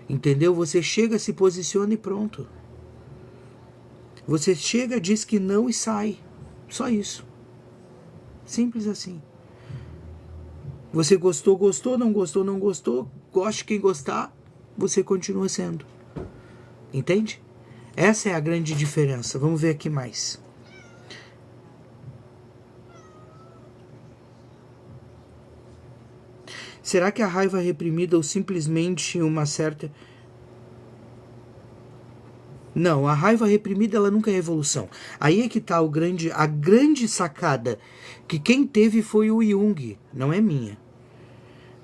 A: entendeu? Você chega, se posiciona e pronto. Você chega, diz que não e sai. Só isso. Simples assim. Você gostou, não gostou. Goste quem gostar, você continua sendo. Entende? Essa é a grande diferença. Vamos ver aqui mais. Será que a raiva reprimida ou simplesmente uma certa... Não, a raiva reprimida ela nunca é evolução. Aí é que está a grande sacada, que quem teve foi o Jung, não é minha.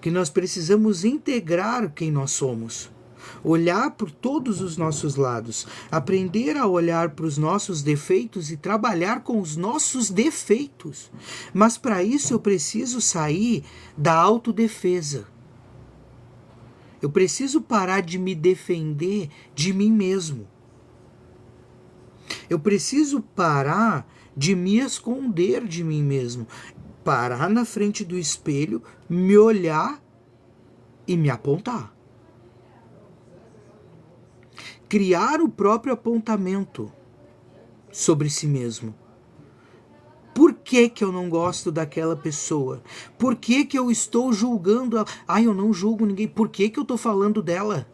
A: Que nós precisamos integrar quem nós somos. Olhar por todos os nossos lados, aprender a olhar para os nossos defeitos e trabalhar com os nossos defeitos. Mas para isso eu preciso sair da autodefesa. Eu preciso parar de me defender de mim mesmo. Eu preciso parar de me esconder de mim mesmo. Parar na frente do espelho, me olhar e me apontar. Criar o próprio apontamento sobre si mesmo. Por que que eu não gosto daquela pessoa? Por que que eu estou julgando ela? Eu não julgo ninguém. Por que que eu estou falando dela?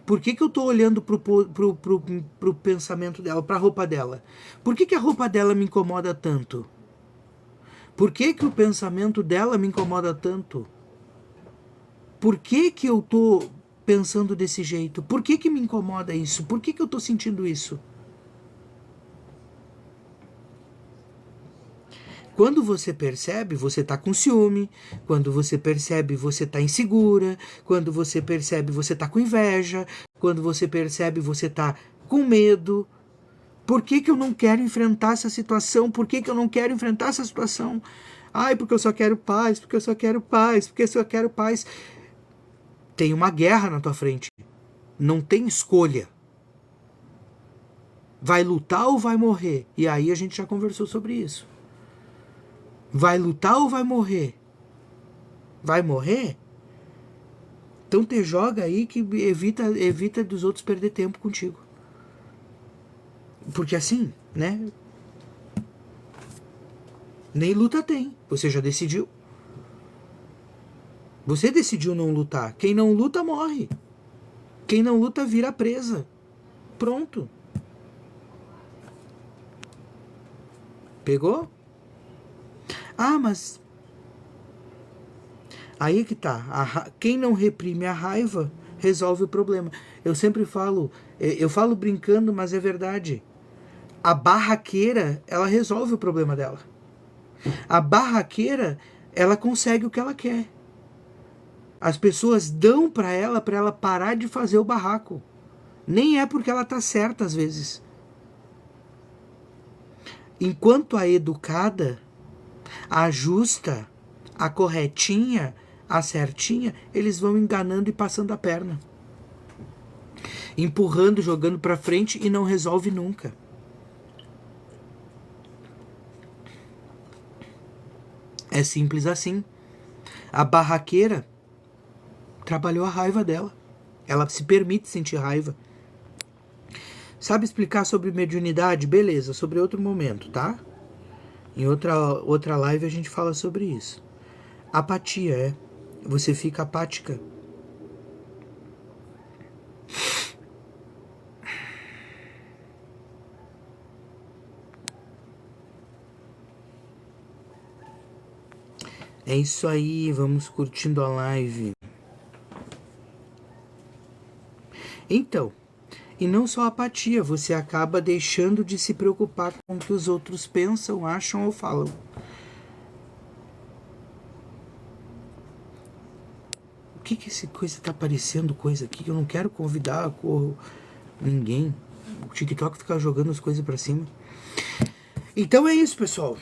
A: Por que que eu estou olhando pro pensamento dela, para a roupa dela? Por que que a roupa dela me incomoda tanto? Por que que o pensamento dela me incomoda tanto? Por que que eu estou pensando desse jeito? Por que que me incomoda isso? Por que que eu estou sentindo isso? Quando você percebe, você está com ciúme. Quando você percebe, você está insegura. Quando você percebe, você está com inveja. Quando você percebe, você está com medo. Por que que eu não quero enfrentar essa situação? Por que que eu não quero enfrentar essa situação? Porque eu só quero paz, porque eu só quero paz, porque eu só quero paz. Tem uma guerra na tua frente. Não tem escolha. Vai lutar ou vai morrer? E aí a gente já conversou sobre isso. Vai lutar ou vai morrer? Vai morrer? Então te joga aí que evita dos outros perder tempo contigo. Porque assim, né? Nem luta tem. Você já decidiu. Você decidiu não lutar. Quem não luta morre. Quem não luta vira presa. Pronto. Pegou? Mas... aí é que tá. Quem não reprime a raiva resolve o problema. Eu sempre falo, eu falo brincando, mas é verdade. A barraqueira, ela resolve o problema dela. A barraqueira, ela consegue o que ela quer. As pessoas dão para ela parar de fazer o barraco. Nem é porque ela tá certa às vezes. Enquanto a educada, a justa, a corretinha, a certinha, eles vão enganando e passando a perna. Empurrando, jogando para frente e não resolve nunca. É simples assim. A barraqueira trabalhou a raiva dela. Ela se permite sentir raiva. Sabe explicar sobre mediunidade? Beleza, sobre outro momento, tá? Em outra live a gente fala sobre isso. Apatia, você fica apática. É isso aí, vamos curtindo a live. Então, e não só apatia, você acaba deixando de se preocupar com o que os outros pensam, acham ou falam. O que essa coisa tá aparecendo coisa aqui que eu não quero convidar ninguém. O TikTok fica jogando as coisas pra cima. Então é isso, pessoal.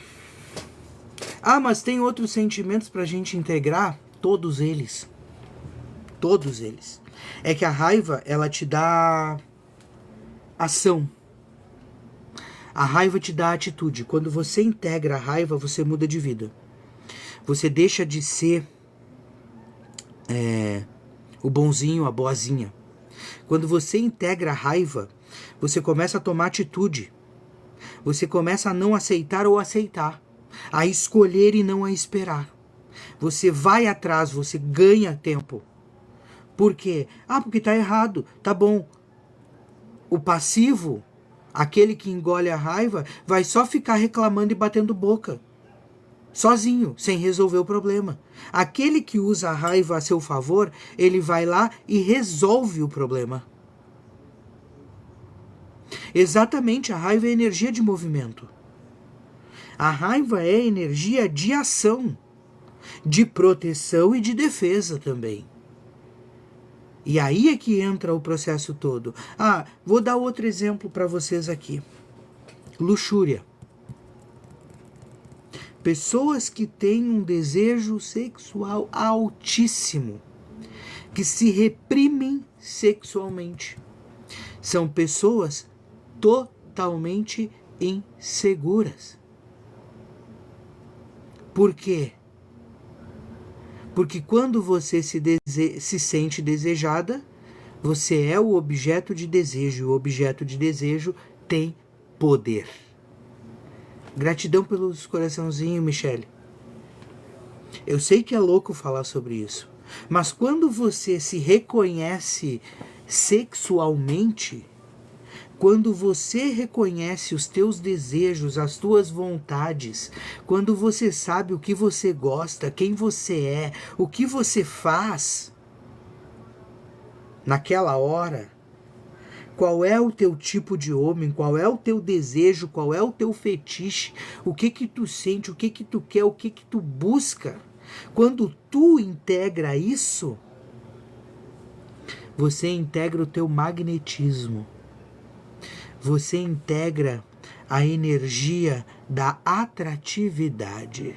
A: Mas tem outros sentimentos pra gente integrar, todos eles. Todos eles. É que a raiva, ela te dá ação. A raiva te dá atitude. Quando você integra a raiva, você muda de vida. Você deixa de ser o bonzinho, a boazinha. Quando você integra a raiva, você começa a tomar atitude. Você começa a não aceitar ou aceitar. A escolher e não a esperar. Você vai atrás, você ganha tempo. Por quê? Porque tá errado. Tá bom. O passivo, aquele que engole a raiva, vai só ficar reclamando e batendo boca, sozinho, sem resolver o problema. Aquele que usa a raiva a seu favor, ele vai lá e resolve o problema. Exatamente, a raiva é energia de movimento. A raiva é energia de ação, de proteção e de defesa também. E aí é que entra o processo todo. Vou dar outro exemplo para vocês aqui. Luxúria. Pessoas que têm um desejo sexual altíssimo, que se reprimem sexualmente, são pessoas totalmente inseguras. Por quê? Porque quando você se sente desejada, você é o objeto de desejo. O objeto de desejo tem poder. Gratidão pelos coraçãozinhos, Michele. Eu sei que é louco falar sobre isso, mas quando você se reconhece sexualmente, quando você reconhece os teus desejos, as tuas vontades, quando você sabe o que você gosta, quem você é, o que você faz, naquela hora, qual é o teu tipo de homem, qual é o teu desejo, qual é o teu fetiche, o que tu sente, o que tu quer, o que tu busca, quando tu integra isso, você integra o teu magnetismo. Você integra a energia da atratividade.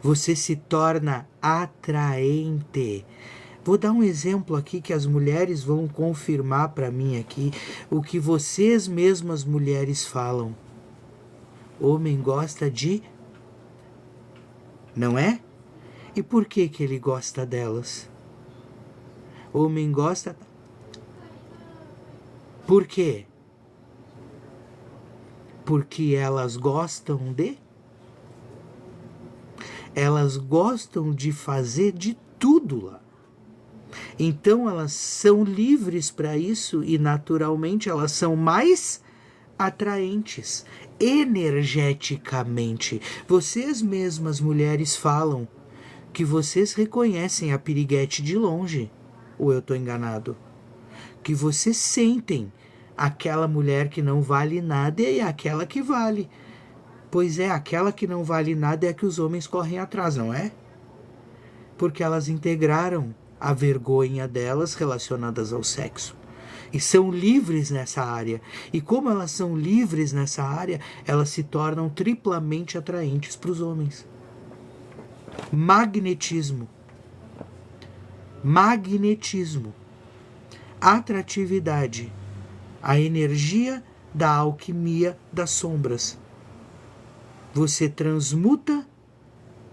A: Você se torna atraente. Vou dar um exemplo aqui que as mulheres vão confirmar para mim aqui o que vocês mesmas mulheres falam. Homem gosta de... Não é? E por que ele gosta delas? Homem gosta... Por quê? Porque elas gostam de... Elas gostam de fazer de tudo lá. Então elas são livres para isso e naturalmente elas são mais atraentes energeticamente. Vocês mesmas, mulheres, falam que vocês reconhecem a piriguete de longe. Ou eu estou enganado? Que vocês sentem aquela mulher que não vale nada e aquela que vale. Pois é, aquela que não vale nada é a que os homens correm atrás, não é? Porque elas integraram a vergonha delas relacionadas ao sexo. E são livres nessa área. E como elas são livres nessa área, elas se tornam triplamente atraentes para os homens. Magnetismo. Magnetismo. Atratividade, a energia da alquimia das sombras. Você transmuta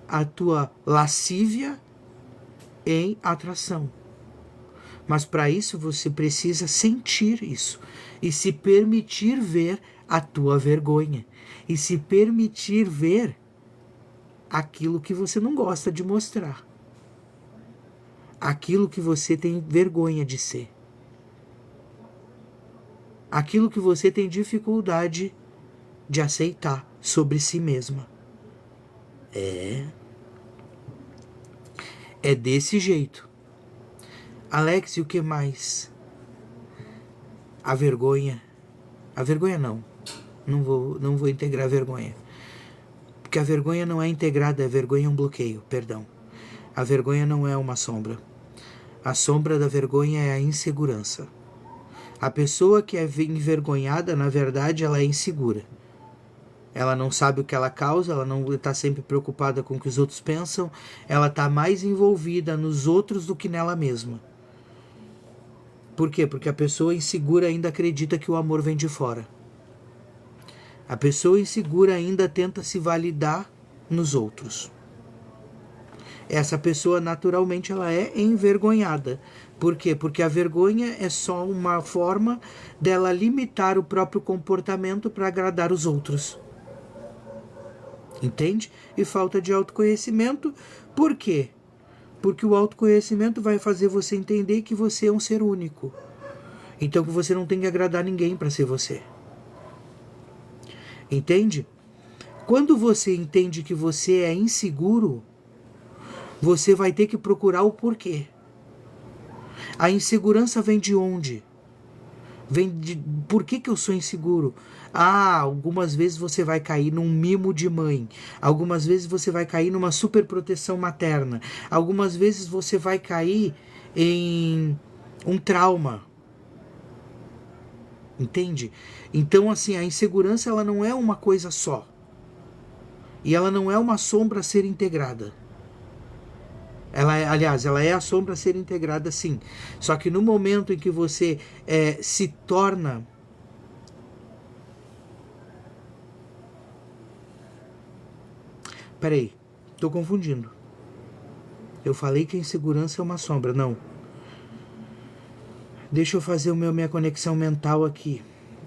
A: a tua lascívia em atração. Mas para isso você precisa sentir isso e se permitir ver a tua vergonha e se permitir ver aquilo que você não gosta de mostrar, aquilo que você tem vergonha de ser. Aquilo que você tem dificuldade de aceitar sobre si mesma. É desse jeito. Alex, e o que mais? A vergonha. A vergonha não. Não vou integrar a vergonha. Porque a vergonha não é integrada, a vergonha é um bloqueio, perdão. A vergonha não é uma sombra. A sombra da vergonha é a insegurança. A pessoa que é envergonhada, na verdade, ela é insegura. Ela não sabe o que ela causa, ela não está sempre preocupada com o que os outros pensam, ela está mais envolvida nos outros do que nela mesma. Por quê? Porque a pessoa insegura ainda acredita que o amor vem de fora. A pessoa insegura ainda tenta se validar nos outros. Essa pessoa, naturalmente, ela é envergonhada. Por quê? Porque a vergonha é só uma forma dela limitar o próprio comportamento para agradar os outros. Entende? E falta de autoconhecimento. Por quê? Porque o autoconhecimento vai fazer você entender que você é um ser único. Então que você não tem que agradar ninguém para ser você. Entende? Quando você entende que você é inseguro, você vai ter que procurar o porquê. A insegurança vem de onde? Vem de por que eu sou inseguro? Algumas vezes você vai cair num mimo de mãe. Algumas vezes você vai cair numa superproteção materna. Algumas vezes você vai cair em um trauma. Entende? Então, assim, a insegurança ela não é uma coisa só. E ela não é uma sombra a ser integrada. Aliás, ela é a sombra a ser integrada, sim. Só que no momento em que você se torna... Peraí, estou confundindo. Eu falei que a insegurança é uma sombra, não. Deixa eu fazer minha conexão mental aqui.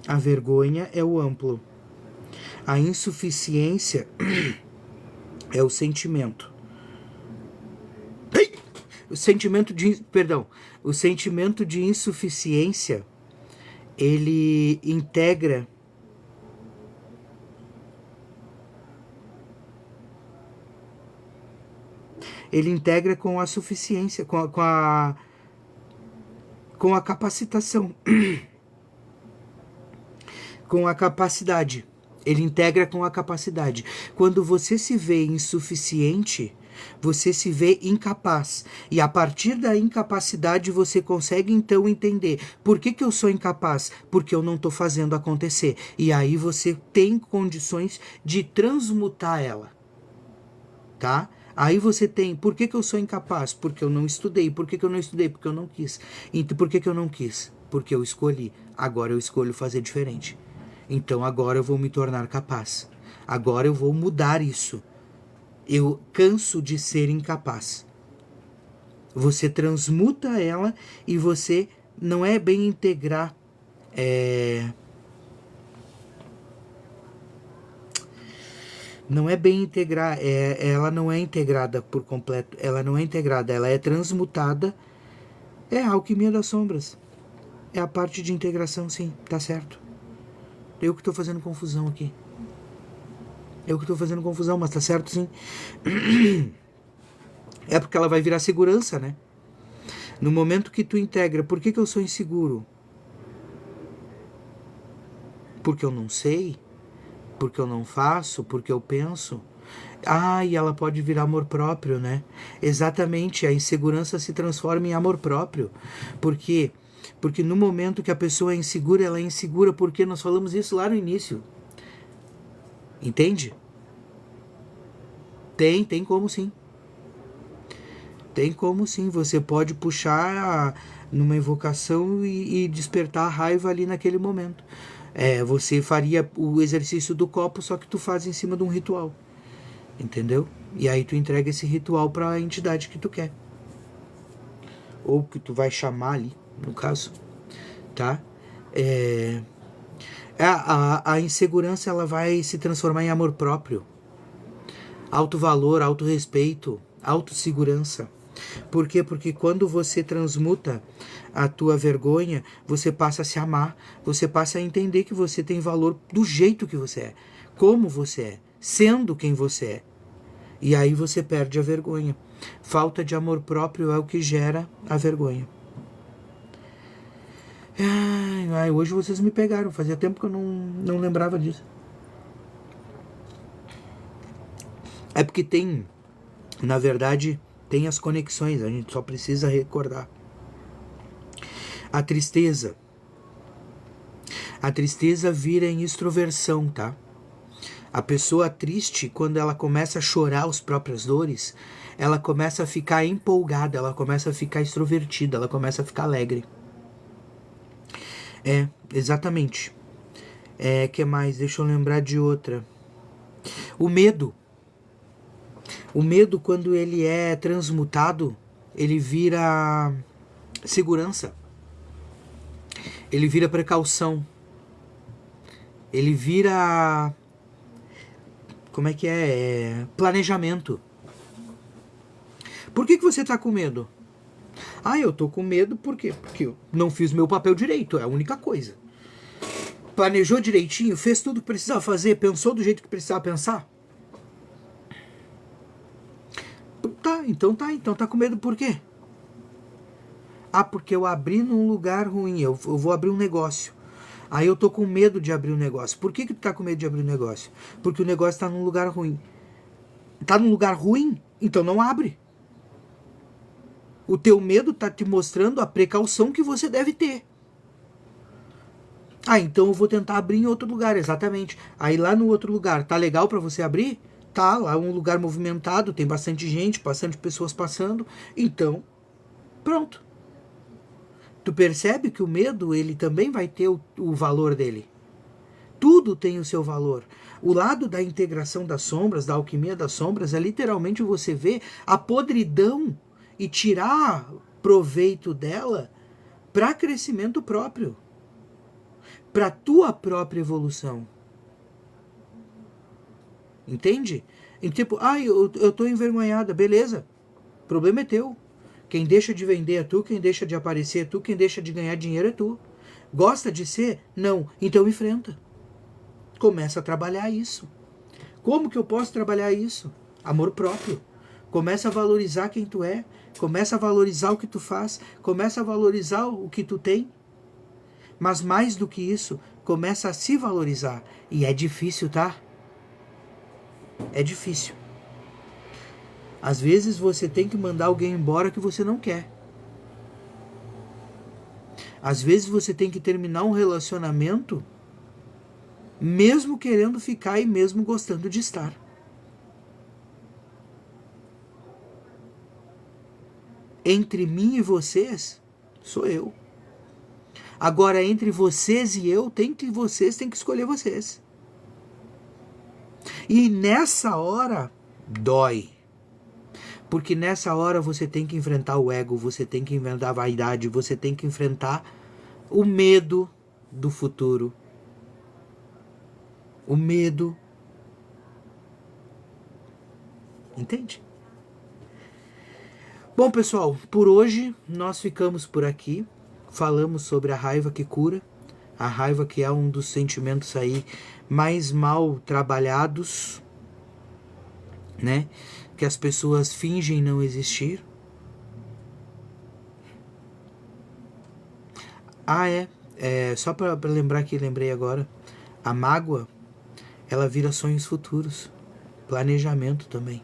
A: A vergonha é o amplo. A insuficiência é o sentimento. O sentimento de insuficiência, ele integra com a suficiência, com a capacitação, com a capacidade. Ele integra com a capacidade. Quando você se vê insuficiente, você se vê incapaz. E a partir da incapacidade você consegue então entender por que eu sou incapaz? Porque eu não estou fazendo acontecer. E aí você tem condições de transmutar ela. Tá? Aí você tem, por que eu sou incapaz? Porque eu não estudei. Por que eu não estudei? Porque eu não quis. Então, por que eu não quis? Porque eu escolhi. Agora eu escolho fazer diferente. Então agora eu vou me tornar capaz. Agora eu vou mudar isso. Eu canso de ser incapaz. Você transmuta ela e você não é bem integrar. Não é bem integrar. Ela não é integrada por completo. Ela não é integrada. Ela é transmutada. É a alquimia das sombras. É a parte de integração, sim. Tá certo. Eu que estou fazendo confusão aqui. Mas tá certo, sim. É porque ela vai virar segurança, né? No momento que tu integra, por que eu sou inseguro? Porque eu não sei? Porque eu não faço? Porque eu penso? E ela pode virar amor próprio, né? Exatamente, a insegurança se transforma em amor próprio. Por quê? Porque no momento que a pessoa é insegura, ela é insegura porque nós falamos isso lá no início. Entende? Tem como sim. Tem como sim. Você pode puxar numa invocação e despertar a raiva ali naquele momento. Você faria o exercício do copo, só que tu faz em cima de um ritual. Entendeu? E aí tu entrega esse ritual para a entidade que tu quer. Ou que tu vai chamar ali, no caso. Tá? A insegurança ela vai se transformar em amor próprio. Alto valor, alto respeito, autossegurança. Por quê? Porque quando você transmuta a tua vergonha, você passa a se amar, você passa a entender que você tem valor do jeito que você é, como você é, sendo quem você é. E aí você perde a vergonha. Falta de amor próprio é o que gera a vergonha. Hoje vocês me pegaram, fazia tempo que eu não lembrava disso. É porque tem, na verdade, tem as conexões, a gente só precisa recordar. A tristeza vira em extroversão, tá? A pessoa triste, quando ela começa a chorar as próprias dores, ela começa a ficar empolgada, ela começa a ficar extrovertida, ela começa a ficar alegre. Exatamente. Que mais? Deixa eu lembrar de outra. O medo. O medo, quando ele é transmutado, ele vira segurança. Ele vira precaução. Ele vira... Como é que é? Planejamento. Por que você está com medo? Ah, eu tô com medo por quê? Porque eu não fiz meu papel direito, é a única coisa. Planejou direitinho, fez tudo que precisava fazer, pensou do jeito que precisava pensar? Então tá com medo por quê? Ah, porque eu abri num lugar ruim, eu vou abrir um negócio. Aí eu tô com medo de abrir um negócio. Por que tu tá com medo de abrir um negócio? Porque o negócio tá num lugar ruim. Tá num lugar ruim? Então não abre. O teu medo tá te mostrando a precaução que você deve ter. Ah, então eu vou tentar abrir em outro lugar, exatamente. Aí lá no outro lugar, tá legal para você abrir? Tá, lá é um lugar movimentado, tem bastante gente, bastante pessoas passando. Então, pronto. Tu percebe que o medo, ele também vai ter o valor dele. Tudo tem o seu valor. O lado da integração das sombras, da alquimia das sombras, é literalmente você ver a podridão e tirar proveito dela para crescimento próprio, para tua própria evolução. Entende? E tipo, eu tô envergonhada, beleza. O problema é teu. Quem deixa de vender é tu, quem deixa de aparecer é tu, quem deixa de ganhar dinheiro é tu. Gosta de ser? Não. Então enfrenta. Começa a trabalhar isso. Como que eu posso trabalhar isso? Amor próprio. Começa a valorizar quem tu é. Começa a valorizar o que tu faz. Começa a valorizar o que tu tem. Mas mais do que isso, começa a se valorizar. E é difícil, tá? É difícil. Às vezes você tem que mandar alguém embora que você não quer. Às vezes você tem que terminar um relacionamento mesmo querendo ficar e mesmo gostando de estar. Entre mim e vocês, sou eu. Agora, entre vocês e eu, vocês têm que escolher vocês. E nessa hora, dói. Porque nessa hora você tem que enfrentar o ego, você tem que enfrentar a vaidade, você tem que enfrentar o medo do futuro. O medo. Entende? Bom, pessoal, por hoje nós ficamos por aqui. Falamos sobre a raiva que cura. A raiva que é um dos sentimentos aí mais mal trabalhados, né? Que as pessoas fingem não existir. Só para lembrar que lembrei agora, a mágoa, ela vira sonhos futuros, planejamento também.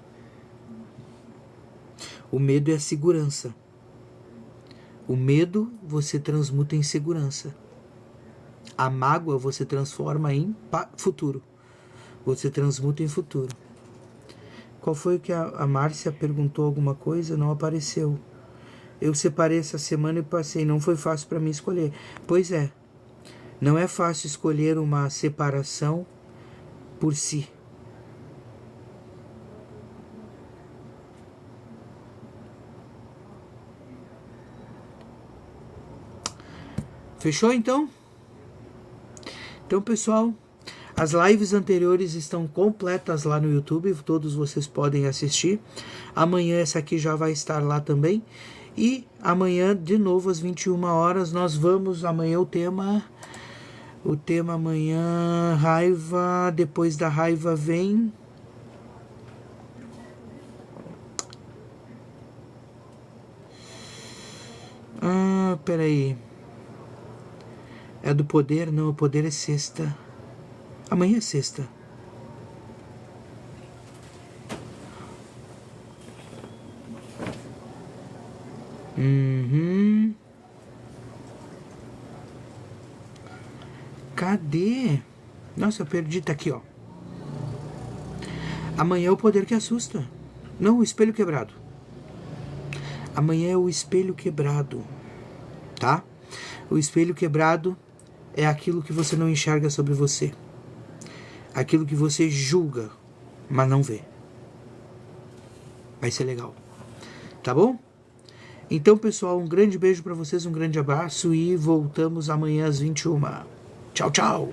A: O medo é a segurança. O medo você transmuta em segurança. A mágoa você transforma em futuro. Você transmuta em futuro. Qual foi que a Márcia perguntou alguma coisa? Não apareceu. Eu separei essa semana e passei. Não foi fácil para mim escolher. Pois é. Não é fácil escolher uma separação por si. Fechou então? Então, pessoal, as lives anteriores estão completas lá no YouTube, todos vocês podem assistir. Amanhã essa aqui já vai estar lá também. E amanhã, de novo, às 21 horas, nós vamos, amanhã o tema amanhã, raiva, depois da raiva vem... peraí. É do poder? Não, o poder é sexta. Amanhã é sexta. Cadê? Nossa, eu perdi, tá aqui, ó. Amanhã é o poder que assusta. Não, o espelho quebrado. Amanhã é o espelho quebrado, tá? O espelho quebrado é aquilo que você não enxerga sobre você. Aquilo que você julga, mas não vê. Vai ser legal. Tá bom? Então, pessoal, um grande beijo para vocês, um grande abraço e voltamos amanhã às 21. Tchau, tchau!